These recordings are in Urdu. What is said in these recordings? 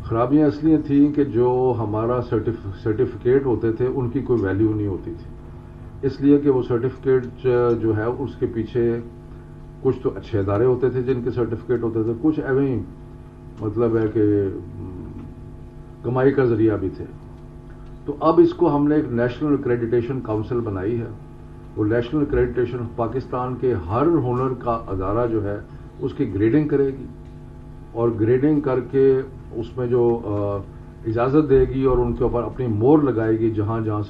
خرابیاں اس لیے تھیں کہ جو ہمارا سرٹیفکیٹ ہوتے تھے ان کی کوئی ویلیو نہیں ہوتی تھی، اس لیے کہ وہ سرٹیفکیٹ جو ہے اس کے پیچھے کچھ تو اچھے ادارے ہوتے تھے جن کے سرٹیفکیٹ ہوتے تھے، کچھ ایویں مطلب ہے کہ کمائی کا ذریعہ بھی تھے. تو اب اس کو ہم نے ایک نیشنل کریڈیٹیشن کاؤنسل بنائی ہے. وہ نیشنل کریڈیٹیشن پاکستان کے ہر ہنر کا ادارہ جو ہے اس کی گریڈنگ کرے گی، اور گریڈنگ کر کے اس میں جو اجازت دے گی اور ان کے اوپر اپنی مور لگائے گی جہاں جہاں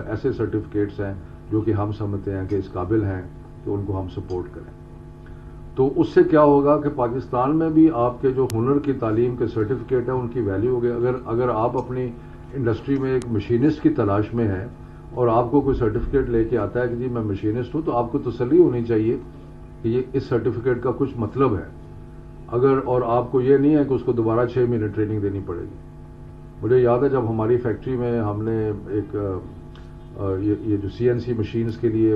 ایسے سرٹیفکیٹس ہیں جو کہ ہم سمجھتے ہیں کہ اس قابل ہیں کہ ان کو ہم سپورٹ کریں. تو اس سے کیا ہوگا کہ پاکستان میں بھی آپ کے جو ہنر کی تعلیم کے سرٹیفکیٹ ہیں ان کی ویلیو ہوگی. اگر آپ اپنی انڈسٹری میں ایک مشینسٹ کی تلاش میں ہیں اور آپ کو کوئی سرٹیفکیٹ لے کے آتا ہے کہ جی میں مشینسٹ ہوں، تو آپ کو تسلی ہونی چاہیے کہ یہ اس سرٹیفکیٹ کا کچھ مطلب ہے. اور آپ کو یہ نہیں ہے کہ اس کو دوبارہ 6 مہینے ٹریننگ دینی پڑے گی. مجھے یاد ہے جب ہماری فیکٹری میں ہم نے ایک یہ جو CNC مشینز کے لیے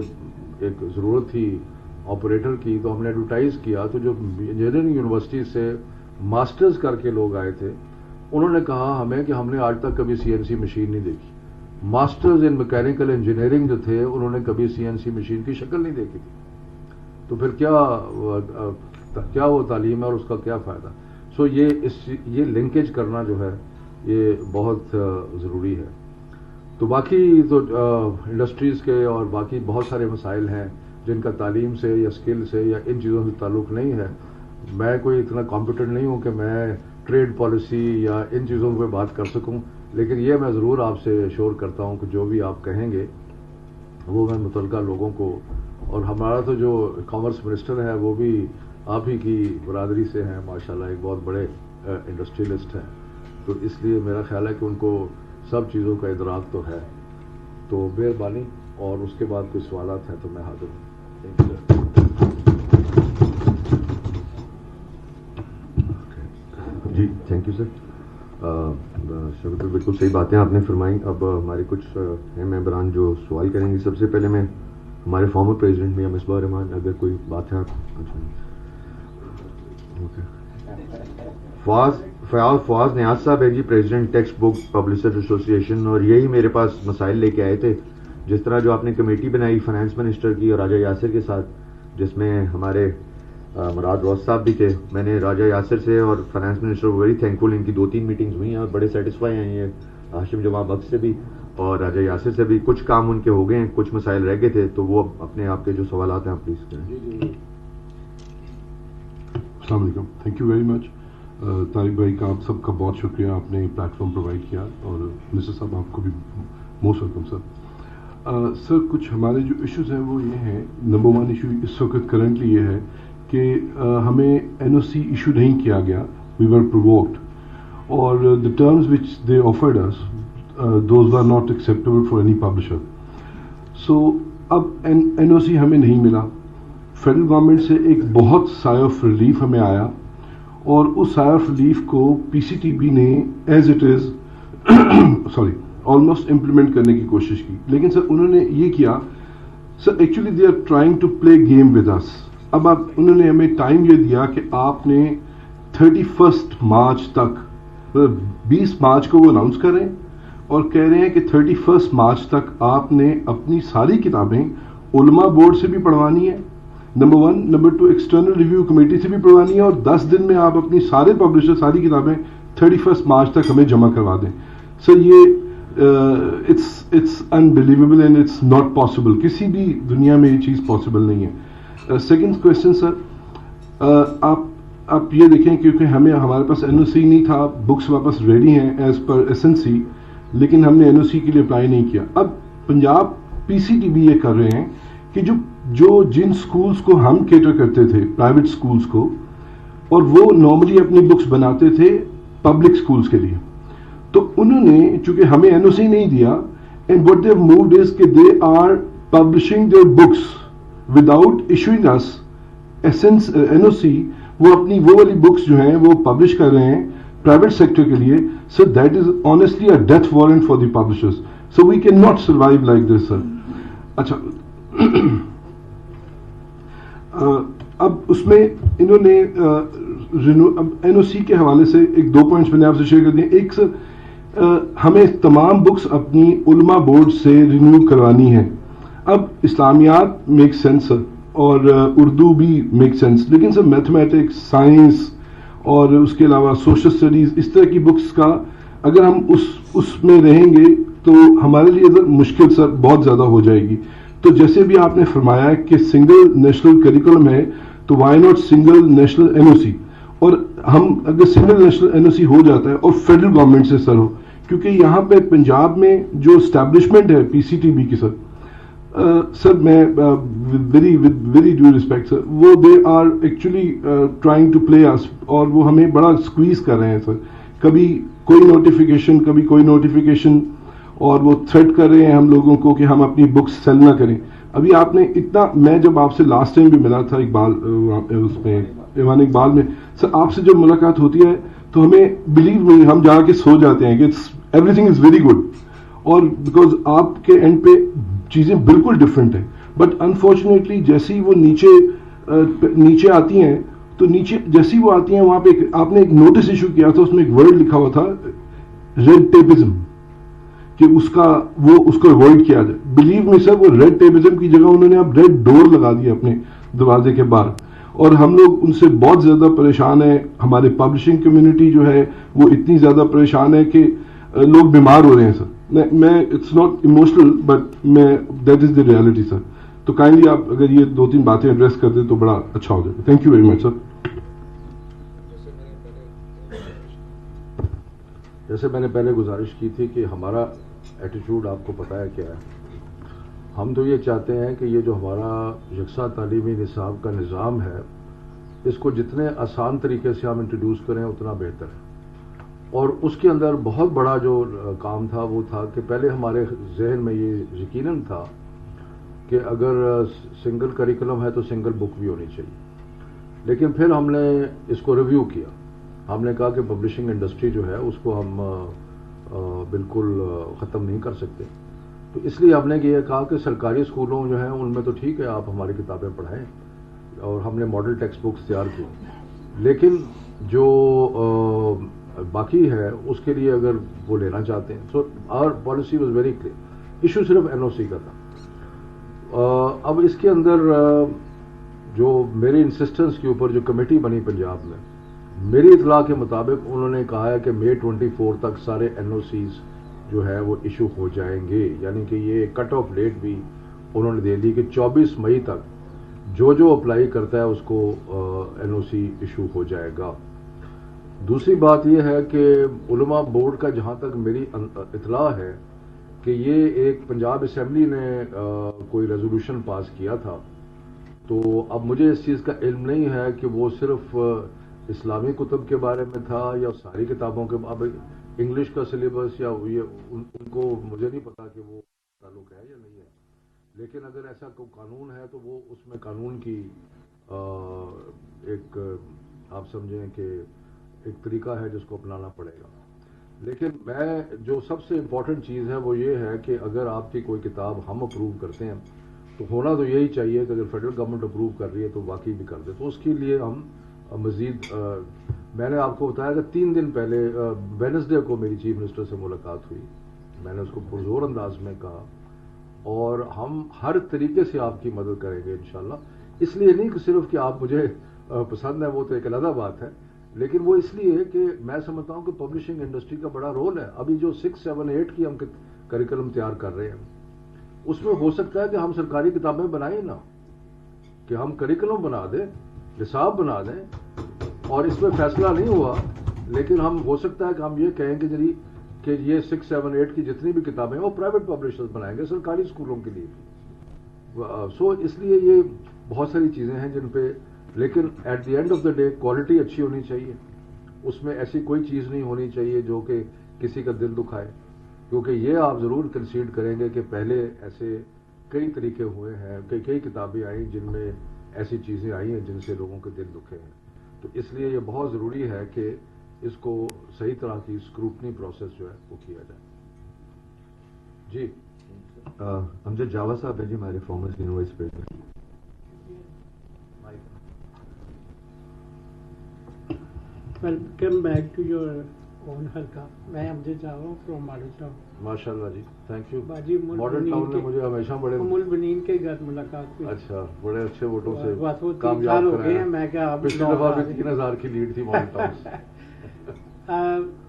ایک ضرورت تھی آپریٹر کی، تو ہم نے ایڈورٹائز کیا، تو جو انجینئرنگ یونیورسٹی سے ماسٹرز کر کے لوگ آئے تھے انہوں نے کہا ہمیں کہ ہم نے آج تک کبھی CNC مشین نہیں دیکھی. ماسٹرز ان میکینیکل انجینئرنگ جو تھے انہوں نے کبھی CNC مشین کی شکل نہیں دیکھی تھی. تو پھر کیا وہ تعلیم ہے اور اس کا کیا فائدہ. سو یہ لنکیج کرنا جو ہے یہ بہت ضروری ہے. تو باقی تو انڈسٹریز کے اور باقی بہت سارے مسائل ہیں جن کا تعلیم سے یا اسکل سے یا ان چیزوں سے تعلق نہیں ہے. میں کوئی اتنا کمپیٹنٹ نہیں ہوں کہ میں ٹریڈ پالیسی یا ان چیزوں پہ بات کر سکوں، لیکن یہ میں ضرور آپ سے شور کرتا ہوں کہ جو بھی آپ کہیں گے وہ میں متعلقہ لوگوں کو، اور ہمارا تو جو کامرس منسٹر ہے وہ بھی آپ ہی کی برادری سے ہیں ماشاءاللہ، ایک بہت بڑے انڈسٹریلسٹ ہیں، تو اس لیے میرا خیال ہے کہ ان کو سب چیزوں کا ادراک تو ہے. تو مہربانی، اور اس کے بعد کوئی سوالات ہیں تو میں حاضر ہوں. جی تھینک یو سر. شکر، بالکل صحیح باتیں آپ نے فرمائی. اب ہمارے کچھ ہیں ممبران جو سوال کریں گے. سب سے پہلے میں ہمارے فارمر پریزیڈنٹ میاں مصباح الرحمان، اگر کوئی بات ہے آپ. فواز نیاز صاحب ہے جی، پریزیڈنٹ ٹیکسٹ بک پبلشر ایسوسی ایشن، اور یہی میرے پاس مسائل لے کے آئے تھے. جس طرح جو آپ نے کمیٹی بنائی فائنانس منسٹر کی اور راجہ یاسر کے ساتھ، جس میں ہمارے مراد روز صاحب بھی تھے، میں نے راجہ یاسر سے اور فائنانس منسٹر ویری تھینکفل، ان کی 2-3 میٹنگز ہوئی ہیں اور بڑے سیٹسفائی ہیں. یہ ہاشم جمعہ بخش سے بھی اور راجہ یاسر سے بھی کچھ کام ان کے ہو گئے ہیں، کچھ مسائل رہ گئے تھے، تو وہ اپنے آپ کے جو سوالات ہیں آپ پلیز کریں. السلام علیکم. تھینک یو ویری مچ. طارق بھائی کا آپ سب کا بہت شکریہ، آپ نے پلیٹ فارم پرووائڈ کیا، اور منسٹر صاحب آپ کو بھی موسٹ ویلکم سر. سر کچھ ہمارے جو ایشوز ہیں وہ یہ ہیں. نمبر 1 ایشو اس وقت کرنٹلی یہ ہے کہ ہمیں NOC ایشو نہیں کیا گیا. وی ور پرووکڈ، اور the terms which they offered us, those were not acceptable for any publisher. So اب NOC ہمیں نہیں ملا. فیڈرل گورنمنٹ سے ایک بہت سائے آف ریلیف ہمیں آیا، اور اس سائے آف ریلیف کو PCTB نے as it is almost implement کرنے کی کوشش کی. لیکن سر انہوں نے یہ کیا، sir actually they are trying to play game with us. اب انہوں نے ہمیں ٹائم یہ دیا کہ آپ نے 31 مارچ تک، 20 مارچ کو وہ اناؤنس کر رہے ہیں اور کہہ رہے ہیں کہ 31 مارچ تک آپ نے اپنی ساری کتابیں علماء بورڈ سے بھی پڑھوانی ہے، number 1. Number 2 external review committee سے بھی پڑھوانی ہے، اور 10 دن میں آپ اپنی سارے پبلشر ساری کتابیں 31 مارچ تک ہمیں جمع کروا دیں. سر یہ it's unbelievable and it's not possible. کسی بھی دنیا میں یہ چیز پاسبل نہیں ہے. سیکنڈ کوشچن سر، آپ یہ دیکھیں کیونکہ ہمارے پاس NOC نہیں تھا، بکس واپس ریڈی ہیں ایز پر SNC، لیکن ہم نے NOC کے لیے اپلائی نہیں کیا. اب پنجاب PCTB یہ کر رہے ہیں کہ جو جن سکولز کو ہم کیٹر کرتے تھے، پرائیویٹ سکولز کو، اور وہ نارملی اپنی بکس بناتے تھے پبلک سکولز کے لیے، تو انہوں نے چونکہ ہمیں NOC نہیں دیا، and what they moved is کہ they are publishing their books without issuing اس NOC. وہ اپنی وہ والی بکس جو ہیں وہ پبلش کر رہے ہیں پرائیویٹ سیکٹر کے لیے. Sir that is honestly a death warrant for the publishers. So we can not survive like this sir. اچھا، اب اس میں انہوں نے این او سی کے حوالے سے ایک 2 پوائنٹس میں نے آپ سے شیئر کر دیے. ایک سر ہمیں تمام بکس اپنی علماء بورڈ سے رینیو کروانی ہیں. اب اسلامیات میک سینس اور اردو بھی میک سینس, لیکن سر میتھمیٹکس, سائنس اور اس کے علاوہ سوشل اسٹڈیز, اس طرح کی بکس کا اگر ہم اس میں رہیں گے تو ہمارے لیے سر مشکل سر بہت زیادہ ہو جائے گی. تو جیسے بھی آپ نے فرمایا کہ سنگل نیشنل کریکولم ہے, تو why not single national N O C. اور ہم اگر single national N O C ہو جاتا ہے اور فیڈرل گورنمنٹ سے سر ہو, کیونکہ یہاں پہ پنجاب میں جو اسٹیبلشمنٹ ہے پی سی ٹی بی کی سر میں ویری ڈیو ریسپیکٹ سر, وہ they are actually trying to play us, اور وہ ہمیں بڑا اسکویز کر رہے ہیں سر. کبھی کوئی نوٹیفیکیشن, کبھی کوئی نوٹیفیکیشن, اور وہ تھریٹ کر رہے ہیں ہم لوگوں کو کہ ہم اپنی بکس سیل نہ کریں. ابھی آپ نے اتنا, میں جب آپ سے لاسٹ ٹائم بھی ملا تھا اقبال اس میں ایوان اقبال میں سر, آپ سے جب ملاقات ہوتی ہے تو ہمیں بلیو نہیں, ہم جا کے سو جاتے ہیں کہ every thing is very good, اور بیکاز آپ کے اینڈ پہ چیزیں بالکل ڈفرینٹ ہیں. بٹ انفارچونیٹلی جیسی وہ نیچے آتی ہیں, تو نیچے جیسی وہ آتی ہیں وہاں پہ آپ نے ایک نوٹس ایشو کیا تھا, اس میں ایک ورڈ لکھا ہوا تھا ریڈ ٹیپزم, کہ اس کو اوائڈ کیا جائے. بلیو می سر, وہ ریڈ ٹیپزم کی جگہ انہوں نے اب ریڈ ڈور لگا دیا اپنے دروازے کے باہر, اور ہم لوگ ان سے بہت زیادہ پریشان ہیں. ہمارے پبلشنگ کمیونٹی جو ہے وہ اتنی زیادہ پریشان ہے کہ لوگ بیمار ہو رہے ہیں سر. میں اٹس ناٹ ایموشنل, بٹ میں دیٹ از دی ریالٹی سر. تو کائنڈلی آپ اگر یہ 2-3 باتیں ایڈریس کر دیں تو بڑا اچھا ہو جائے. تھینک یو ویری مچ سر. جیسے میں نے پہلے گزارش کی تھی کہ ہمارا ایٹیچیوڈ آپ کو پتہ ہے کیا ہے. ہم تو یہ چاہتے ہیں کہ یہ جو ہمارا یکساں تعلیمی نصاب کا نظام ہے, اس کو جتنے آسان طریقے سے ہم انٹروڈیوس کریں اتنا بہتر ہے. اور اس کے اندر بہت بڑا جو کام تھا وہ تھا کہ پہلے ہمارے ذہن میں یہ یقیناً تھا کہ اگر سنگل کریکولم ہے تو سنگل بک بھی ہونی چاہیے. لیکن پھر ہم نے اس کو ریویو کیا. ہم نے کہا کہ پبلشنگ انڈسٹری جو ہے اس کو ہم بالکل ختم نہیں کر سکتے. تو اس لیے ہم نے یہ کہا کہ سرکاری اسکولوں جو ہیں ان میں تو ٹھیک ہے آپ ہماری کتابیں پڑھائیں, اور ہم نے ماڈل ٹیکسٹ بکس تیار کی. لیکن جو باقی ہے اس کے لیے اگر وہ لینا چاہتے ہیں, so our policy was very clear. Issue صرف این او سی کا تھا. اب اس کے اندر جو میری انسسٹنس کے اوپر جو کمیٹی بنی پنجاب میں, میری اطلاع کے مطابق انہوں نے کہا ہے کہ May 24 تک سارے این او سیز جو ہے وہ ایشو ہو جائیں گے. یعنی کہ یہ کٹ آف ڈیٹ بھی انہوں نے دے دی کہ 24 مئی تک جو اپلائی کرتا ہے اس کو این او سی ایشو ہو جائے گا. دوسری بات یہ ہے کہ علماء بورڈ کا جہاں تک میری اطلاع ہے کہ یہ ایک پنجاب اسمبلی نے کوئی ریزولوشن پاس کیا تھا. تو اب مجھے اس چیز کا علم نہیں ہے کہ وہ صرف اسلامی کتب کے بارے میں تھا یا ساری کتابوں کے. اب انگلش کا سلیبس یا یہ ان کو مجھے نہیں پتا کہ وہ تعلق ہے یا نہیں ہے. لیکن اگر ایسا کوئی قانون ہے تو وہ اس میں قانون کی ایک آپ سمجھیں کہ ایک طریقہ ہے جس کو اپنانا پڑے گا. لیکن میں جو سب سے امپورٹنٹ چیز ہے وہ یہ ہے کہ اگر آپ کی کوئی کتاب ہم اپروو کرتے ہیں تو ہونا تو یہی چاہیے کہ اگر فیڈرل گورنمنٹ اپروو کر رہی ہے تو واقعی بھی کر دے. تو اس کے لیے ہم مزید میں نے آپ کو بتایا کہ 3 دن پہلے وینسڈے کو میری چیف منسٹر سے ملاقات ہوئی. میں نے اس کو پرزور انداز میں کہا اور ہم ہر طریقے سے آپ کی مدد کریں گے انشاءاللہ. اس لیے نہیں کہ صرف کہ آپ مجھے پسند ہے, وہ تو ایک علیحدہ بات ہے, لیکن وہ اس لیے کہ میں سمجھتا ہوں کہ پبلشنگ انڈسٹری کا بڑا رول ہے. ابھی جو 6, 7, 8 کی ہم کریکولم تیار کر رہے ہیں اس میں ہو سکتا ہے کہ ہم سرکاری کتابیں بنائیں نا, کہ ہم کریکولم بنا دیں, نصاب بنا دیں, اور اس میں فیصلہ نہیں ہوا, لیکن ہم ہو سکتا ہے کہ ہم یہ کہیں کہ یہ 6, 7, 8 کی جتنی بھی کتابیں ہیں وہ پرائیویٹ پبلشرز بنائیں گے سرکاری اسکولوں کے لیے. سو اس لیے یہ بہت ساری چیزیں ہیں جن پہ, لیکن at the end of the day quality اچھی ہونی چاہیے. اس میں ایسی کوئی چیز نہیں ہونی چاہیے جو کہ کسی کا دل دکھائے, کیونکہ یہ آپ ضرور کنسیڈ کریں گے کہ پہلے ایسے کئی طریقے ہوئے ہیں, کئی کتابیں آئیں جن میں ایسی چیزیں آئی ہیں جن سے لوگوں کے دل دکھے ہیں. تو اس لیے یہ بہت ضروری ہے کہ اس کو صحیح طرح کی اسکروٹنی پروسیس جو ہے وہ کیا جائے. جی امجد جاوا صاحب ہے جی, ہمارے former senior vice president. Welcome back to your own halqa. میں امجد جا رہا ہوں فرام ماڈل ٹاؤن. ماشاء اللہ جی، تھینک یو. باجی ماڈل ٹاؤن نے مجھے ہمیشہ بڑے البنین کے گھر ملاقات ہوئی. اچھا، بڑے اچھے ووٹوں سے بس وہ 3 کامیاب سال ہو کرایا. گئے ہیں. میں کیا پچھلی دفعہ بھی 3000 کی لیڈ تھی ماڈل ٹاؤن سے.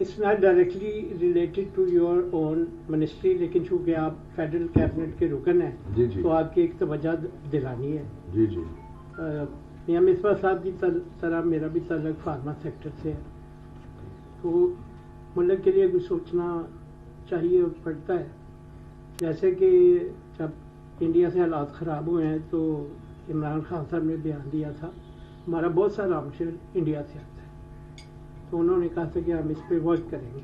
It's not directly related to your own ministry, لیکن چونکہ آپ فیڈرل کیبنٹ کے رکن ہیں جی جی تو آپ کی ایک توجہ دلانی ہے. جی جی. میاں مصباح صاحب کی طرح میرا بھی تعلق فارما سیکٹر سے ہے، تو ملک کے لیے کچھ سوچنا چاہیے اور پڑتا ہے. جیسے کہ جب انڈیا سے حالات خراب ہوئے ہیں تو عمران خان صاحب نے بیان دیا تھا ہمارا بہت سارا آپشن انڈیا سے آتا ہے، تو انہوں نے کہا تھا کہ ہم اس پہ ورک کریں گے.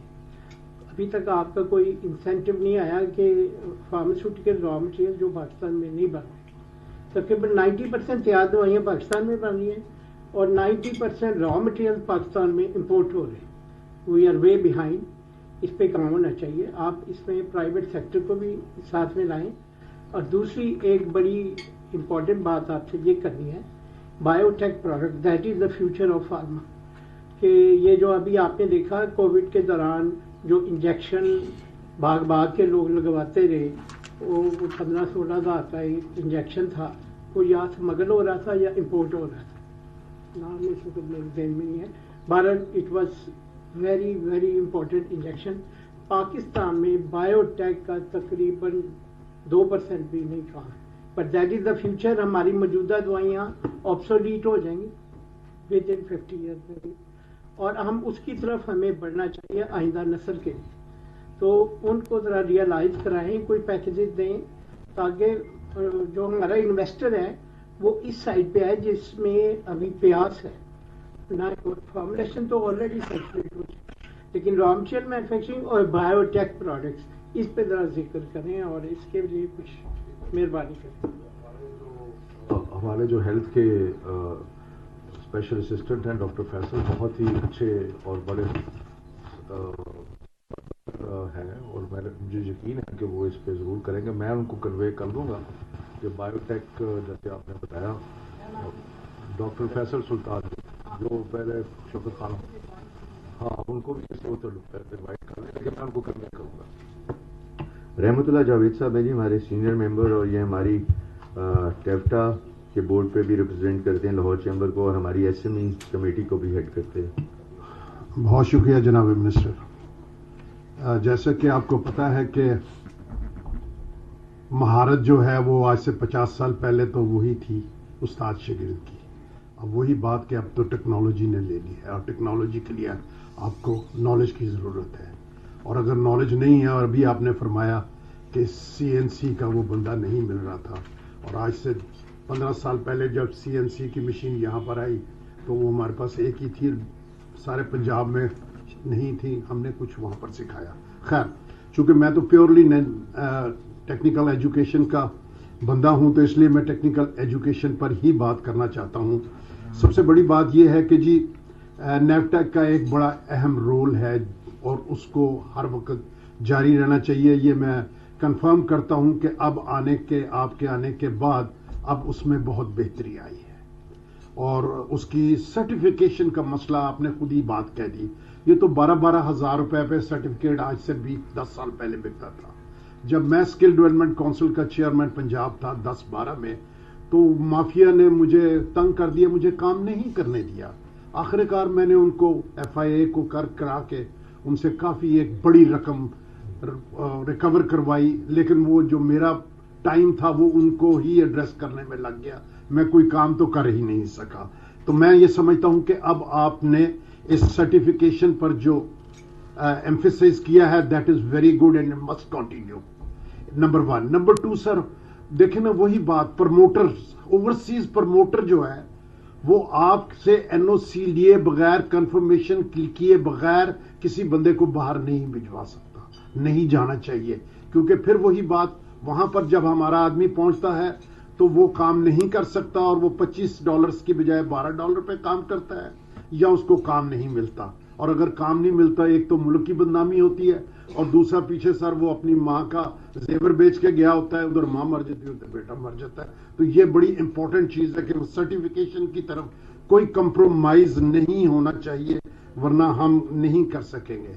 ابھی تک آپ کا کوئی انسینٹو نہیں آیا کہ فارماسیوٹیکل را مٹیریل جو پاکستان میں نہیں بن رہے، تقریباً 90% تیار دوائیاں پاکستان میں بن رہی ہیں اور 90% را مٹیریل پاکستان میں امپورٹ ہو رہے ہیں. We are way behind. اس پہ کام ہونا چاہیے. آپ اس میں پرائیویٹ سیکٹر کو بھی ساتھ میں لائیں. اور دوسری ایک بڑی امپورٹنٹ بات آپ سے یہ کرنی ہے، bio take product that is the future of pharma. کہ یہ جو ابھی آپ نے دیکھا کووڈ کے دوران جو انجیکشن بھاگ کے لوگ لگواتے رہے، وہ 15-16 ہزار کا ایک انجیکشن تھا، وہ یا اسمگل ہو رہا تھا یا امپورٹ ہو رہا تھا، نام اس وقت میرے ذہن میں نہیں ہے. بہرحال it was very very important injection. Pakistan میں بایو ٹیک کا تقریباً 2% بھی نہیں کہا، but that is the future. ہماری موجودہ دوائیاں آبسولیٹ ہو جائیں گی ود ان 50 ایئر میں، اور ہم اس کی طرف ہمیں بڑھنا چاہیے آئندہ نسل کے لیے. تو ان کو ذرا ریئلائز کرائیں، کوئی پیکیجز دیں تاکہ جو ہمارا انویسٹر ہے وہ اس سائڈ پہ آئے جس میں ابھی پیاس ہے. فارمولیشن تو آلریڈی سیچوریٹ ہو چکی، لیکن را مٹیریل مینوفیکچرنگ اور بایو ٹیک پروڈکٹس اس پہ ذرا ذکر کریں اور اس کے لیے کچھ مہربانی کریں. ہمارے جو ہیلتھ کے اسپیشل اسسٹنٹ ہیں ڈاکٹر فیصل، بہت ہی اچھے اور بڑے ہیں، اور مجھے یقین ہے کہ وہ اس پہ ضرور کریں گے. میں ان کو کنوے کر دوں گا کہ بایو ٹیک جیسے آپ نے بتایا، ڈاکٹر فیصل سلطان جو پہلے شفقت خانہ، ہاں ان کو بھی اس کو انوائٹ کر دیں کہ میں ان کو کنوے کروں گا. رحمت اللہ جاوید صاحب ہے جی ہمارے سینئر ممبر، اور یہ ہماری ٹیفٹا کے بورڈ پہ بھی ریپرزینٹ کرتے ہیں لاہور چیمبر کو، اور ہماری ایس ایم ای کمیٹی کو بھی ہیڈ کرتے ہیں. بہت شکریہ جناب منسٹر. جیسا کہ آپ کو پتا ہے کہ مہارت جو ہے وہ آج سے 50 سال پہلے تو وہی تھی استاد شاگرد کی. اب وہی بات کہ اب تو ٹیکنالوجی نے لے لی ہے، اور ٹیکنالوجی کے لیے آپ کو نالج کی ضرورت ہے. اور اگر نالج نہیں ہے، اور ابھی آپ نے فرمایا کہ سی این سی کا وہ بندہ نہیں مل رہا تھا، اور آج سے 15 سال پہلے جب سی این سی کی مشین یہاں پر آئی تو وہ ہمارے پاس ایک ہی تھی، سارے پنجاب میں نہیں تھی، ہم نے کچھ وہاں پر سکھایا. خیر، چونکہ میں تو پیورلی ٹیکنیکل ایجوکیشن کا بندہ ہوں تو اس لیے میں ٹیکنیکل ایجوکیشن پر ہی بات کرنا چاہتا ہوں. سب سے بڑی بات یہ ہے کہ جی نیفٹیک کا ایک بڑا اہم رول ہے اور اس کو ہر وقت جاری رہنا چاہیے. یہ میں کنفرم کرتا ہوں کہ اب آپ کے آنے کے بعد اب اس میں بہت بہتری آئی ہے، اور اس کی سرٹیفیکیشن کا مسئلہ آپ نے خود ہی بات کہہ دی. یہ تو 12 ہزار روپے پہ سرٹیفکیٹ آج سے 10 سال پہلے بکتا تھا. جب میں اسکل ڈیولپمنٹ کونسل کا چیئرمین پنجاب تھا 10-12 میں، تو مافیا نے مجھے تنگ کر دیا، مجھے کام نہیں کرنے دیا. آخر کار میں نے ان کو FIA کو کرا کے ان سے کافی ایک بڑی رقم ریکور کروائی، لیکن وہ جو میرا ٹائم تھا وہ ان کو ہی ایڈریس کرنے میں لگ گیا، میں کوئی کام تو کر ہی نہیں سکا. تو میں یہ سمجھتا ہوں کہ اب آپ نے اس سرٹیفیکیشن پر جو ایمفیسائز کیا ہے that is very good and must continue. Number 1. Number 2 سر، دیکھیں نا وہی بات، پروموٹر، اوورسیز پروموٹر جو ہے وہ آپ سے NOC لیے بغیر، کنفرمیشن کیے بغیر کسی بندے کو باہر نہیں بھجوا سکتا، نہیں جانا چاہیے. کیونکہ پھر وہی بات، وہاں پر جب ہمارا آدمی پہنچتا ہے تو وہ کام نہیں کر سکتا، اور وہ $25 کی بجائے $12 پہ کام کرتا ہے، یا اس کو کام نہیں ملتا. اور اگر کام نہیں ملتا، ایک تو ملک کی بدنامی ہوتی ہے، اور دوسرا پیچھے سر وہ اپنی ماں کا زیور بیچ کے گیا ہوتا ہے، ادھر ماں مر جاتی ہے ادھر بیٹا مر جاتا ہے. تو یہ بڑی امپورٹنٹ چیز ہے کہ سرٹیفیکیشن کی طرف کوئی کمپرومائز نہیں ہونا چاہیے. ورنہ ہم نہیں کر سکیں گے.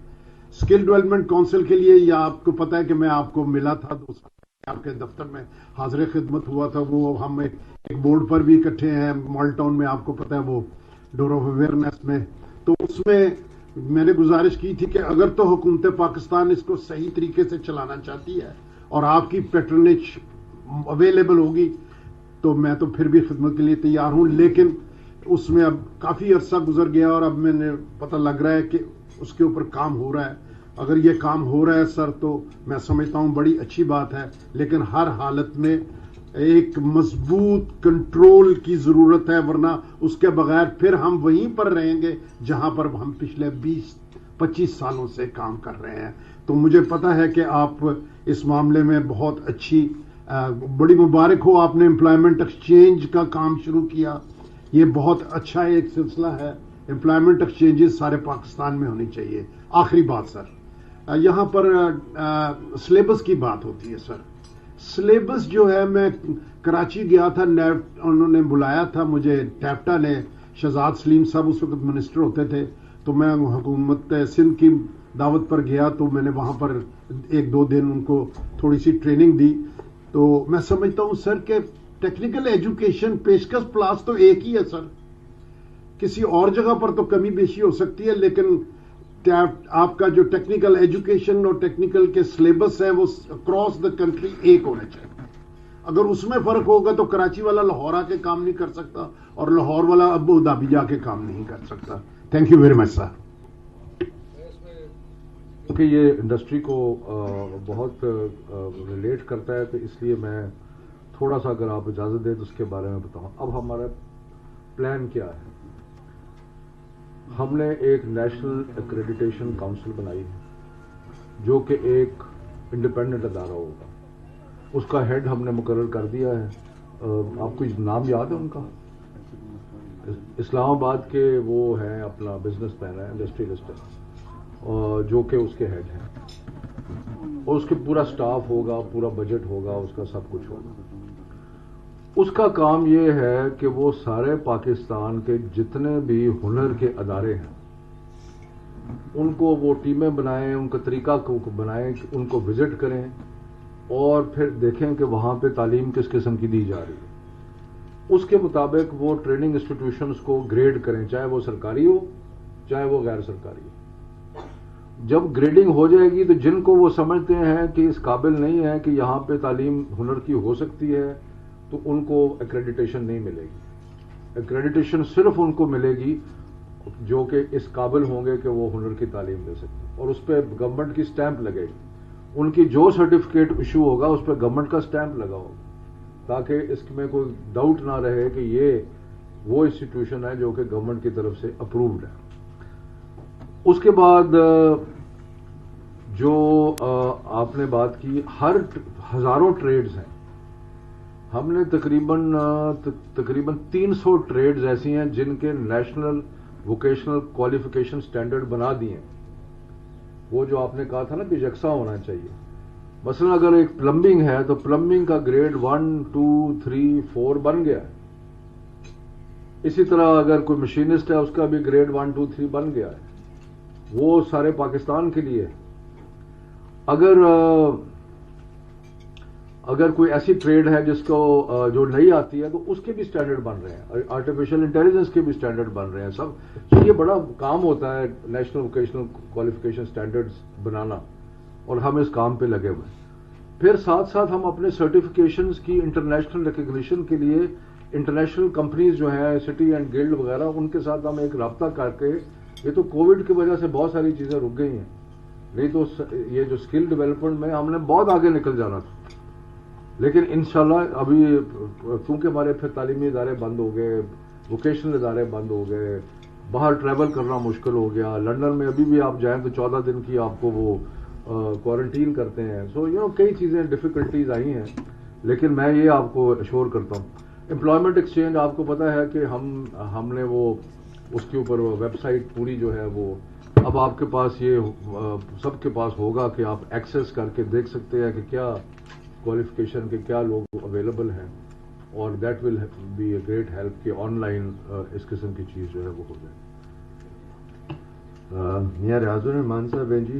اسکل ڈیولپمنٹ کونسل کے لیے یہ آپ کو پتا ہے کہ میں آپ کو ملا تھا 2 سال آپ کے دفتر میں حاضر خدمت ہوا تھا. وہ ہم ایک بورڈ پر بھی اکٹھے ہیں مال ٹاؤن میں, آپ کو پتا ہے وہ ڈور آف اویئرنیس میں. تو اس میں نے گزارش کی تھی کہ اگر تو حکومت پاکستان اس کو صحیح طریقے سے چلانا چاہتی ہے اور آپ کی پیٹرنیج اویلیبل ہوگی تو میں تو پھر بھی خدمت کے لیے تیار ہوں. لیکن اس میں اب کافی عرصہ گزر گیا اور اب میں نے پتہ لگ رہا ہے کہ اس کے اوپر کام ہو رہا ہے. اگر یہ کام ہو رہا ہے سر تو میں سمجھتا ہوں بڑی اچھی بات ہے, لیکن ہر حالت میں ایک مضبوط کنٹرول کی ضرورت ہے, ورنہ اس کے بغیر پھر ہم وہیں پر رہیں گے جہاں پر ہم پچھلے 20-25 سالوں سے کام کر رہے ہیں. تو مجھے پتا ہے کہ آپ اس معاملے میں بہت اچھی, بڑی مبارک ہو آپ نے امپلائمنٹ ایکسچینج کا کام شروع کیا. یہ بہت اچھا ایک سلسلہ ہے. امپلائمنٹ ایکسچینجز سارے پاکستان میں ہونی چاہیے. آخری بات سر, یہاں پر سلیبس کی بات ہوتی ہے سر. سلیبس جو ہے, میں کراچی گیا تھا, انہوں نے بلایا تھا مجھے, ٹیپٹا نے, شہزاد سلیم صاحب اس وقت منسٹر ہوتے تھے, تو میں حکومت سندھ کی دعوت پر گیا تو میں نے وہاں پر 1-2 دن ان کو تھوڑی سی ٹریننگ دی. تو میں سمجھتا ہوں سر کہ ٹیکنیکل ایجوکیشن پیشکش پلاس تو ایک ہی ہے سر. کسی اور جگہ پر تو کمی بیشی ہو سکتی ہے, لیکن آپ کا جو ٹیکنیکل ایجوکیشن اور ٹیکنیکل کے سلیبس ہے وہ اکراس دا کنٹری ایک ہونا چاہیے. اگر اس میں فرق ہوگا تو کراچی والا لاہور آ کے کام نہیں کر سکتا اور لاہور والا ابو دھابی جا کے کام نہیں کر سکتا. تھینک یو ویری مچ سر. کیونکہ یہ انڈسٹری کو بہت ریلیٹ کرتا ہے, تو اس لیے میں تھوڑا سا اگر آپ اجازت دیں تو اس کے بارے میں بتاؤں. اب ہمارا پلان کیا ہے. ہم نے ایک نیشنل ایکریڈیٹیشن کاؤنسل بنائی ہے جو کہ ایک انڈیپینڈنٹ ادارہ ہوگا. اس کا ہیڈ ہم نے مقرر کر دیا ہے. آپ کو نام یاد ہے ان کا؟ اسلام آباد کے وہ ہیں, اپنا بزنس مین ہے, انڈسٹریلسٹ ہے, جو کہ اس کے ہیڈ ہیں. اور اس کے پورا سٹاف ہوگا, پورا بجٹ ہوگا, اس کا سب کچھ ہوگا. اس کا کام یہ ہے کہ وہ سارے پاکستان کے جتنے بھی ہنر کے ادارے ہیں ان کو وہ ٹیمیں بنائیں, ان کا طریقہ کو بنائیں, ان کو وزٹ کریں اور پھر دیکھیں کہ وہاں پہ تعلیم کس قسم کی دی جا رہی ہے. اس کے مطابق وہ ٹریننگ انسٹیٹیوشنز کو گریڈ کریں, چاہے وہ سرکاری ہو چاہے وہ غیر سرکاری ہو. جب گریڈنگ ہو جائے گی تو جن کو وہ سمجھتے ہیں کہ اس قابل نہیں ہے کہ یہاں پہ تعلیم ہنر کی ہو سکتی ہے تو ان کو ایکریڈیٹیشن نہیں ملے گی. ایکریڈیٹیشن صرف ان کو ملے گی جو کہ اس قابل ہوں گے کہ وہ ہنر کی تعلیم دے سکیں, اور اس پہ گورنمنٹ کی سٹیمپ لگے گی. ان کی جو سرٹیفکیٹ ایشو ہوگا اس پہ گورنمنٹ کا سٹیمپ لگا ہوگا, تاکہ اس میں کوئی ڈاؤٹ نہ رہے کہ یہ وہ انسٹیٹیوشن ہے جو کہ گورنمنٹ کی طرف سے اپرووڈ ہے. اس کے بعد جو آپ نے بات کی, ہزاروں ٹریڈز ہیں. ہم نے تقریباً 300 ٹریڈز ایسی ہیں جن کے نیشنل ووکیشنل کوالیفیکیشن سٹینڈرڈ بنا دیے ہیں. وہ جو آپ نے کہا تھا نا کہ یکساں ہونا چاہیے. مثلا اگر ایک پلمبنگ ہے تو پلمبنگ کا گریڈ 1, 2, 3, 4 بن گیا ہے. اسی طرح اگر کوئی مشینسٹ ہے اس کا بھی گریڈ 1, 2, 3 بن گیا ہے. وہ سارے پاکستان کے لیے. اگر کوئی ایسی ٹریڈ ہے جس کو جو نہیں آتی ہے تو اس کے بھی سٹینڈرڈ بن رہے ہیں, آرٹیفیشل انٹیلیجنس کے بھی سٹینڈرڈ بن رہے ہیں سب. تو یہ بڑا کام ہوتا ہے نیشنل ووکیشنل کوالیفیکیشن سٹینڈرڈز بنانا, اور ہم اس کام پہ لگے ہوئے ہیں. پھر ساتھ ساتھ ہم اپنے سرٹیفکیشنز کی انٹرنیشنل ریکگنیشن کے لیے انٹرنیشنل کمپنیز جو ہیں سٹی اینڈ گلڈ وغیرہ, ان کے ساتھ ہم ایک رابطہ کر کے, یہ تو کووڈ کی وجہ سے بہت ساری چیزیں رک گئی ہیں, نہیں تو یہ جو اسکل ڈیولپمنٹ میں ہم نے بہت آگے نکل جانا تھا. لیکن انشاءاللہ ابھی کیونکہ ہمارے پھر تعلیمی ادارے بند ہو گئے, ووکیشنل ادارے بند ہو گئے, باہر ٹریول کرنا مشکل ہو گیا. لندن میں ابھی بھی آپ جائیں تو 14 دن کی آپ کو وہ کوارنٹین کرتے ہیں. سو کئی چیزیں ڈیفیکلٹیز آئی ہیں, لیکن میں یہ آپ کو اشور کرتا ہوں. امپلائمنٹ ایکسچینج آپ کو پتا ہے کہ ہم نے وہ اس کے اوپر ویب سائٹ پوری جو ہے وہ اب آپ کے پاس, یہ سب کے پاس ہوگا کہ آپ ایکسس کر کے دیکھ سکتے ہیں کہ کیا کوالیفیکیشن کے کیا لوگ اویلیبل ہیں, اور that will be a great help کہ آن لائن اس قسم کی چیز جو ہے وہ ہو جائے. میاں ریاض الرحمان صاحب ہیں جی،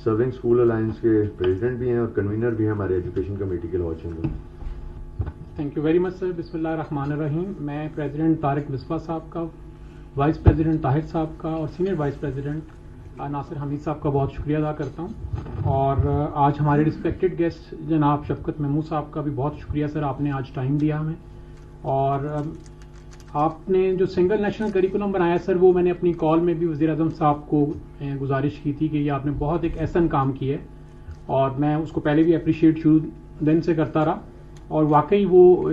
سرونگ اسکول الائنس کے پریزیڈنٹ بھی ہیں اور کنوینر بھی ہیں ہمارے ایجوکیشن کمیٹی کے Lahore chamber. Thank you very much sir. بسم اللہ الرحمن الرحیم. میں پریزیڈنٹ طارق مصباح صاحب کا، وائس پریزیڈنٹ طاہر صاحب کا اور سینئر وائس پریزیڈنٹ ناصر حمید صاحب کا بہت شکریہ ادا کرتا ہوں. اور آج ہمارے رسپیکٹڈ گیسٹ جناب شفقت محمود صاحب کا بھی بہت شکریہ سر، آپ نے آج ٹائم دیا ہمیں. اور آپ نے جو سنگل نیشنل کریکولم بنایا سر، وہ میں نے اپنی کال میں بھی وزیر اعظم صاحب کو گزارش کی تھی کہ یہ آپ نے بہت ایک احسن کام کیا ہے، اور میں اس کو پہلے بھی اپریشیٹ شروع دن سے کرتا رہا. اور واقعی وہ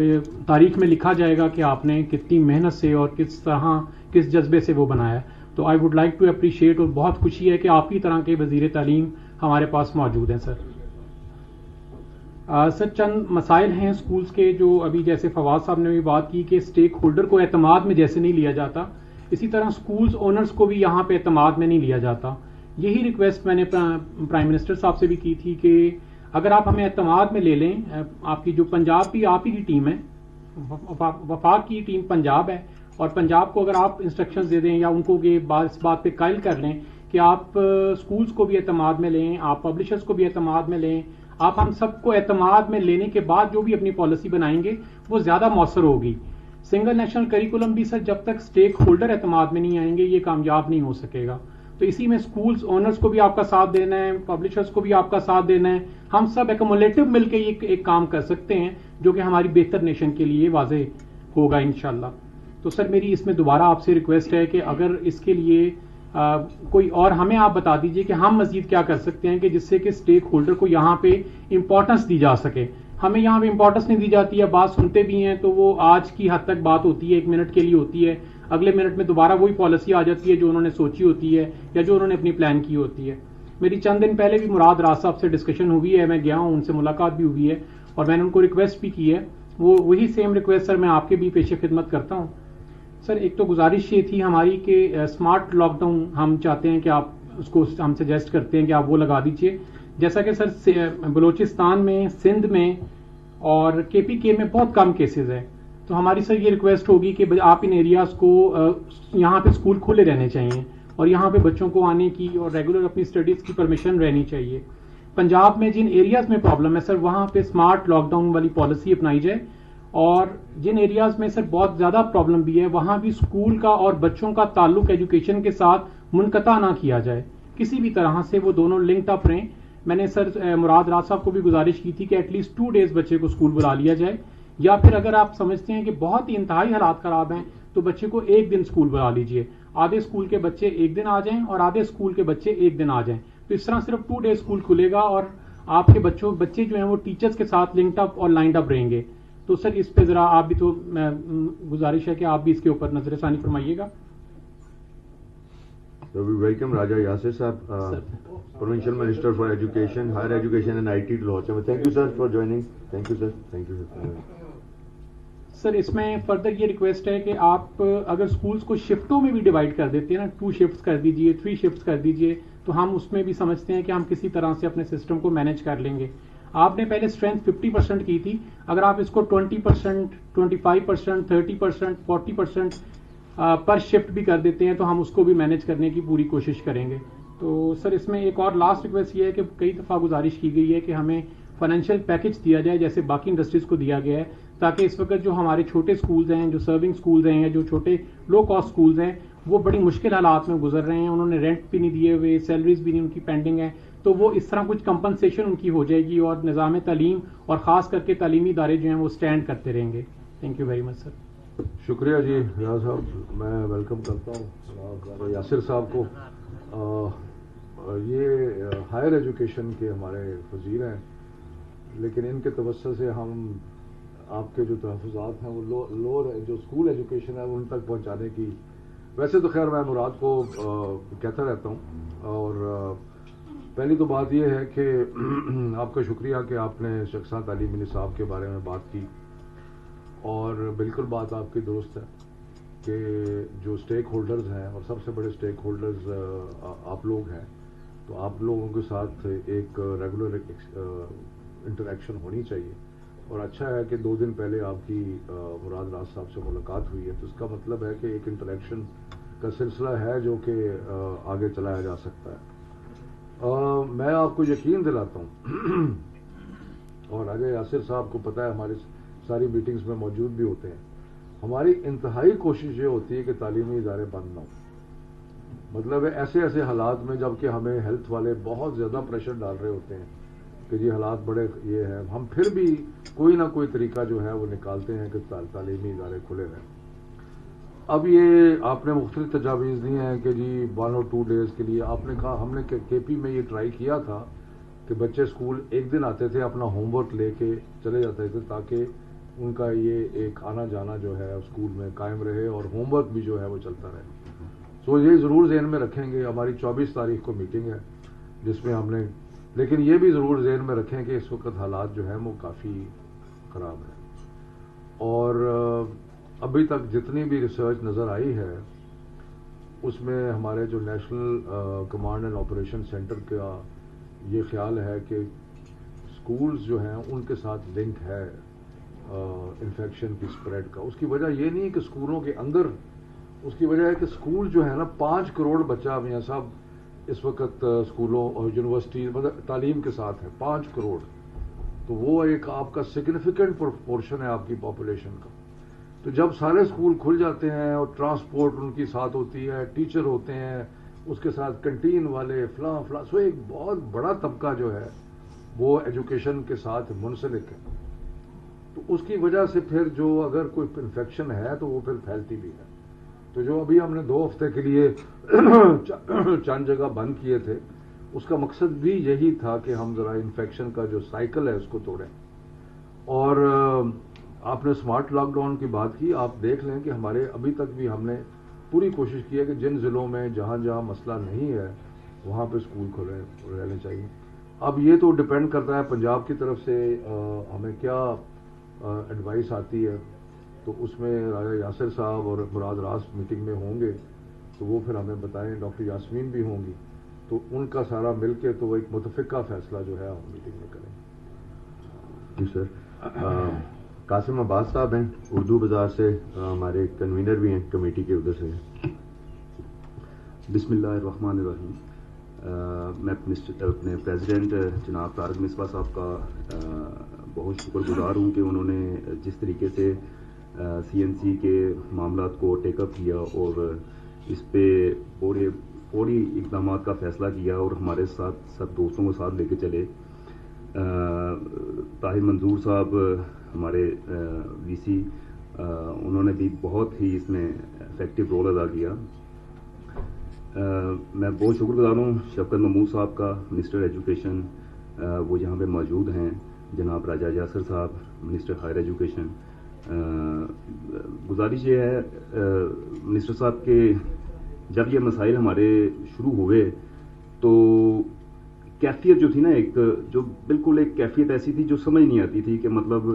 تاریخ میں لکھا جائے گا کہ آپ نے کتنی محنت سے اور کس طرح کس جذبے سے وہ بنایا ہے. تو I would like to appreciate, اور بہت خوشی ہے کہ آپ کی طرح کے وزیر تعلیم ہمارے پاس موجود ہیں سر. سر چند مسائل ہیں اسکولس کے جو ابھی جیسے فواد صاحب نے بھی بات کی کہ اسٹیک ہولڈر کو اعتماد میں جیسے نہیں لیا جاتا، اسی طرح اسکولس اونرز کو بھی یہاں پہ اعتماد میں نہیں لیا جاتا. یہی ریکویسٹ میں نے پرائم منسٹر صاحب سے بھی کی تھی کہ اگر آپ ہمیں اعتماد میں لے لیں. آپ کی جو پنجاب بھی آپ ہی کی ٹیم ہے، وفاق کی ٹیم پنجاب ہے، اور پنجاب کو اگر آپ انسٹرکشنز دے دیں یا ان کو یہ اس بات پہ قائل کر لیں کہ آپ اسکولس کو بھی اعتماد میں لیں، آپ پبلشرز کو بھی اعتماد میں لیں، آپ ہم سب کو اعتماد میں لینے کے بعد جو بھی اپنی پالیسی بنائیں گے وہ زیادہ مؤثر ہوگی. سنگل نیشنل کریکولم بھی سر جب تک اسٹیک ہولڈر اعتماد میں نہیں آئیں گے یہ کامیاب نہیں ہو سکے گا. تو اسی میں اسکولس اونرز کو بھی آپ کا ساتھ دینا ہے، پبلشرز کو بھی آپ کا ساتھ دینا ہے. ہم سب ایکومولیٹو مل کے یہ ایک کام کر سکتے ہیں جو کہ ہماری بہتر نیشن کے لیے واضح ہوگا انشاءاللہ. تو سر میری اس میں دوبارہ آپ سے ریکویسٹ ہے کہ اگر اس کے لیے کوئی اور ہمیں آپ بتا دیجئے کہ ہم مزید کیا کر سکتے ہیں کہ جس سے کہ اسٹیک ہولڈر کو یہاں پہ امپورٹنس دی جا سکے. ہمیں یہاں پہ امپورٹنس نہیں دی جاتی ہے، بات سنتے بھی ہیں تو وہ آج کی حد تک بات ہوتی ہے، 1 منٹ کے لیے ہوتی ہے، اگلے منٹ میں دوبارہ وہی پالیسی آ جاتی ہے جو انہوں نے سوچی ہوتی ہے یا جو انہوں نے اپنی پلان کی ہوتی ہے. میری چند دن پہلے بھی مراد راز صاحب سے ڈسکشن ہوئی ہے، میں گیا ہوں، ان سے ملاقات بھی ہوئی ہے اور میں نے ان کو ریکویسٹ بھی کی ہے. وہی سیم ریکویسٹ سر میں آپ کے بھی پیش خدمت کرتا ہوں. سر ایک تو گزارش یہ تھی ہماری کہ اسمارٹ لاک ڈاؤن ہم چاہتے ہیں کہ آپ اس کو ہم سجیسٹ کرتے ہیں کہ آپ وہ لگا دیجیے. جیسا کہ سر بلوچستان میں، سندھ میں اور KPK میں بہت کم کیسز ہیں، تو ہماری سر یہ ریکویسٹ ہوگی کہ آپ ان ایریاز کو یہاں پہ اسکول کھلے رہنے چاہیے اور یہاں پہ بچوں کو آنے کی اور ریگولر اپنی اسٹڈیز کی پرمیشن رہنی چاہیے. پنجاب میں جن ایریاز میں پرابلم ہے سر وہاں پہ اسمارٹ لاک ڈاؤن والی پالیسی اپنائی جائے، اور جن ایریاز میں سر بہت زیادہ پرابلم بھی ہے وہاں بھی اسکول کا اور بچوں کا تعلق ایجوکیشن کے ساتھ منقطع نہ کیا جائے، کسی بھی طرح سے وہ دونوں لنکڈ اپ رہیں. میں نے سر مراد راز صاحب کو بھی گزارش کی تھی کہ ایٹ لیسٹ 2 days بچے کو اسکول بلا لیا جائے، یا پھر اگر آپ سمجھتے ہیں کہ بہت ہی انتہائی حالات خراب ہیں تو بچے کو 1 دن اسکول بلا لیجیے. آدھے اسکول کے بچے 1 دن آ جائیں اور آدھے اسکول کے بچے 1 دن آ جائیں، تو اس طرح صرف 2 days اسکول کھلے گا اور آپ کے بچے جو ہیں وہ ٹیچرز کے ساتھ لنکڈ اپ اور لائنڈ اپ رہیں گے. تو سر اس پہ ذرا آپ بھی، تو گزارش ہے کہ آپ بھی اس کے اوپر نظر ثانی فرمائیے گا. ویلکم راجہ یاسر صاحب، provincial minister for education, higher education and IT Lahore chamber. Thank you sir for joining. Thank you sir. Thank you sir. Sir اس میں فردر یہ ریکویسٹ ہے کہ آپ اگر اسکولس کو شفٹوں میں بھی ڈیوائڈ کر دیتے ہیں نا، 2 shifts کر دیجئے، 3 shifts کر دیجئے، تو ہم اس میں بھی سمجھتے ہیں کہ ہم کسی طرح سے اپنے سسٹم کو مینج کر لیں گے. آپ نے پہلے اسٹرینتھ 50% کی تھی، اگر آپ اس کو 20%، 25%، 30%، 40% پر شفٹ بھی کر دیتے ہیں تو ہم اس کو بھی مینج کرنے کی پوری کوشش کریں گے. تو سر اس میں ایک اور لاسٹ ریکویسٹ یہ ہے کہ کئی دفعہ گزارش کی گئی ہے کہ ہمیں فائنینشیل پیکج دیا جائے جیسے باقی انڈسٹریز کو دیا گیا ہے، تاکہ اس وقت جو ہمارے چھوٹے اسکولز ہیں، جو سرونگ اسکولز ہیں یا جو چھوٹے لو کاسٹ اسکولز ہیں، وہ بڑی مشکل حالات میں گزر رہے ہیں، انہوں نے رینٹ بھی نہیں دیے ہوئے، سیلریز بھی نہیں ان کی پینڈنگ ہے، تو وہ اس طرح کچھ کمپنسیشن ان کی ہو جائے گی اور نظام تعلیم اور خاص کر کے تعلیمی ادارے جو ہیں وہ اسٹینڈ کرتے رہیں گے. تھینک یو ویری مچ سر. شکریہ جی ریاض صاحب. میں ویلکم کرتا ہوں یاسر صاحب کو. یہ ہائر ایجوکیشن کے ہمارے وزیر ہیں، لیکن ان کے توسط سے ہم آپ کے جو تحفظات ہیں وہ لوور جو اسکول ایجوکیشن ہے ان تک پہنچانے کی، ویسے تو خیر میں مراد کو کہتا رہتا ہوں. اور پہلی تو بات یہ ہے کہ آپ کا شکریہ کہ آپ نے شخصا تعلیمی نصاب کے بارے میں بات کی، اور بالکل بات آپ کی درست ہے کہ جو اسٹیک ہولڈرز ہیں اور سب سے بڑے اسٹیک ہولڈرز آپ لوگ ہیں، تو آپ لوگوں کے ساتھ ایک ریگولر انٹریکشن ہونی چاہیے. اور اچھا ہے کہ 2 دن پہلے آپ کی مراد راز صاحب سے ملاقات ہوئی ہے، تو اس کا مطلب ہے کہ ایک انٹریکشن کا سلسلہ ہے جو کہ آگے چلایا جا سکتا ہے. میں آپ کو یقین دلاتا ہوں اور راجہ یاسر صاحب کو پتہ ہے ہماری ساری میٹنگز میں موجود بھی ہوتے ہیں, ہماری انتہائی کوشش یہ ہوتی ہے کہ تعلیمی ادارے بند نہ ہوں. مطلب ہے ایسے ایسے حالات میں جب کہ ہمیں ہیلتھ والے بہت زیادہ پریشر ڈال رہے ہوتے ہیں کہ جی حالات بڑے یہ ہیں, ہم پھر بھی کوئی نہ کوئی طریقہ جو ہے وہ نکالتے ہیں کہ تعلیمی ادارے کھلے رہیں. اب یہ آپ نے مختلف تجاویز دی ہیں کہ جی 1 اور 2 ڈیز کے لیے. آپ نے کہا ہم نے کے پی میں یہ ٹرائی کیا تھا کہ بچے اسکول ایک دن آتے تھے, اپنا ہوم ورک لے کے چلے جاتے تھے تاکہ ان کا یہ ایک آنا جانا جو ہے اسکول میں قائم رہے اور ہوم ورک بھی جو ہے وہ چلتا رہے. سو یہ ضرور ذہن میں رکھیں گے. ہماری 24 تاریخ کو میٹنگ ہے جس میں ہم نے, لیکن یہ بھی ضرور ذہن میں رکھیں کہ اس وقت حالات جو ہیں وہ کافی خراب ہیں. اور ابھی تک جتنی بھی ریسرچ نظر آئی ہے اس میں ہمارے جو national command and operation centre کا یہ خیال ہے کہ اسکولز جو ہیں ان کے ساتھ لنک ہے انفیکشن کی اسپریڈ کا. اس کی وجہ یہ نہیں کہ اسکولوں کے اندر, اس کی وجہ ہے کہ اسکول جو ہے نا 5 کروڑ بچہ میاں صاحب اس وقت اسکولوں اور یونیورسٹی مطلب تعلیم کے ساتھ ہے 5 کروڑ. تو وہ ایک آپ کا سگنیفیکنٹ پورشن ہے آپ کی پاپولیشن کا. تو جب سارے اسکول کھل جاتے ہیں اور ٹرانسپورٹ ان کی ساتھ ہوتی ہے, ٹیچر ہوتے ہیں, اس کے ساتھ کنٹین والے فلاں فلاں, سو ایک بہت بڑا طبقہ جو ہے وہ ایجوکیشن کے ساتھ منسلک ہے. تو اس کی وجہ سے پھر جو اگر کوئی انفیکشن ہے تو وہ پھر پھیلتی بھی ہے. تو جو ابھی ہم نے 2 ہفتے کے لیے چند جگہ بند کیے تھے اس کا مقصد بھی یہی تھا کہ ہم ذرا انفیکشن کا جو سائیکل ہے اس کو توڑیں. اور آپ نے اسمارٹ لاک ڈاؤن کی بات کی, آپ دیکھ لیں کہ ہمارے ابھی تک بھی ہم نے پوری کوشش کی ہے کہ جن ضلعوں میں جہاں جہاں مسئلہ نہیں ہے وہاں پہ اسکول کھلے رہنے چاہیے. اب یہ تو ڈپینڈ کرتا ہے پنجاب کی طرف سے ہمیں کیا ایڈوائس آتی ہے. تو اس میں راجہ یاسر صاحب اور مراد راس میٹنگ میں ہوں گے تو وہ پھر ہمیں بتائیں. ڈاکٹر یاسمین بھی ہوں گی تو ان کا سارا مل کے تو وہ ایک متفقہ فیصلہ جو ہے ہم میٹنگ میں کریں. جی سر. قاسم عباس صاحب ہیں اردو بازار سے, ہمارے کنوینر بھی ہیں کمیٹی کے ادھر سے. بسم اللہ الرحمن الرحیم. میں اپنے پریزیڈنٹ جناب طارق مصباح صاحب کا بہت شکر گزار ہوں کہ انہوں نے جس طریقے سے سی این سی کے معاملات کو ٹیک اپ کیا اور اس پہ فوری اقدامات کا فیصلہ کیا اور ہمارے ساتھ سب دوستوں کو ساتھ لے کے چلے. طاہر منظور صاحب ہمارے وی سی, انہوں نے بھی بہت ہی اس میں افیکٹو رول ادا کیا. میں بہت شکر گزار ہوں شفقت محمود صاحب کا, منسٹر ایجوکیشن, وہ یہاں پہ موجود ہیں. جناب راجہ یاسر صاحب منسٹر ہائر ایجوکیشن. گزارش یہ ہے منسٹر صاحب کہ جب یہ مسائل ہمارے شروع ہوئے تو کیفیت جو تھی نا, ایک جو بالکل ایک کیفیت ایسی تھی جو سمجھ نہیں آتی تھی کہ مطلب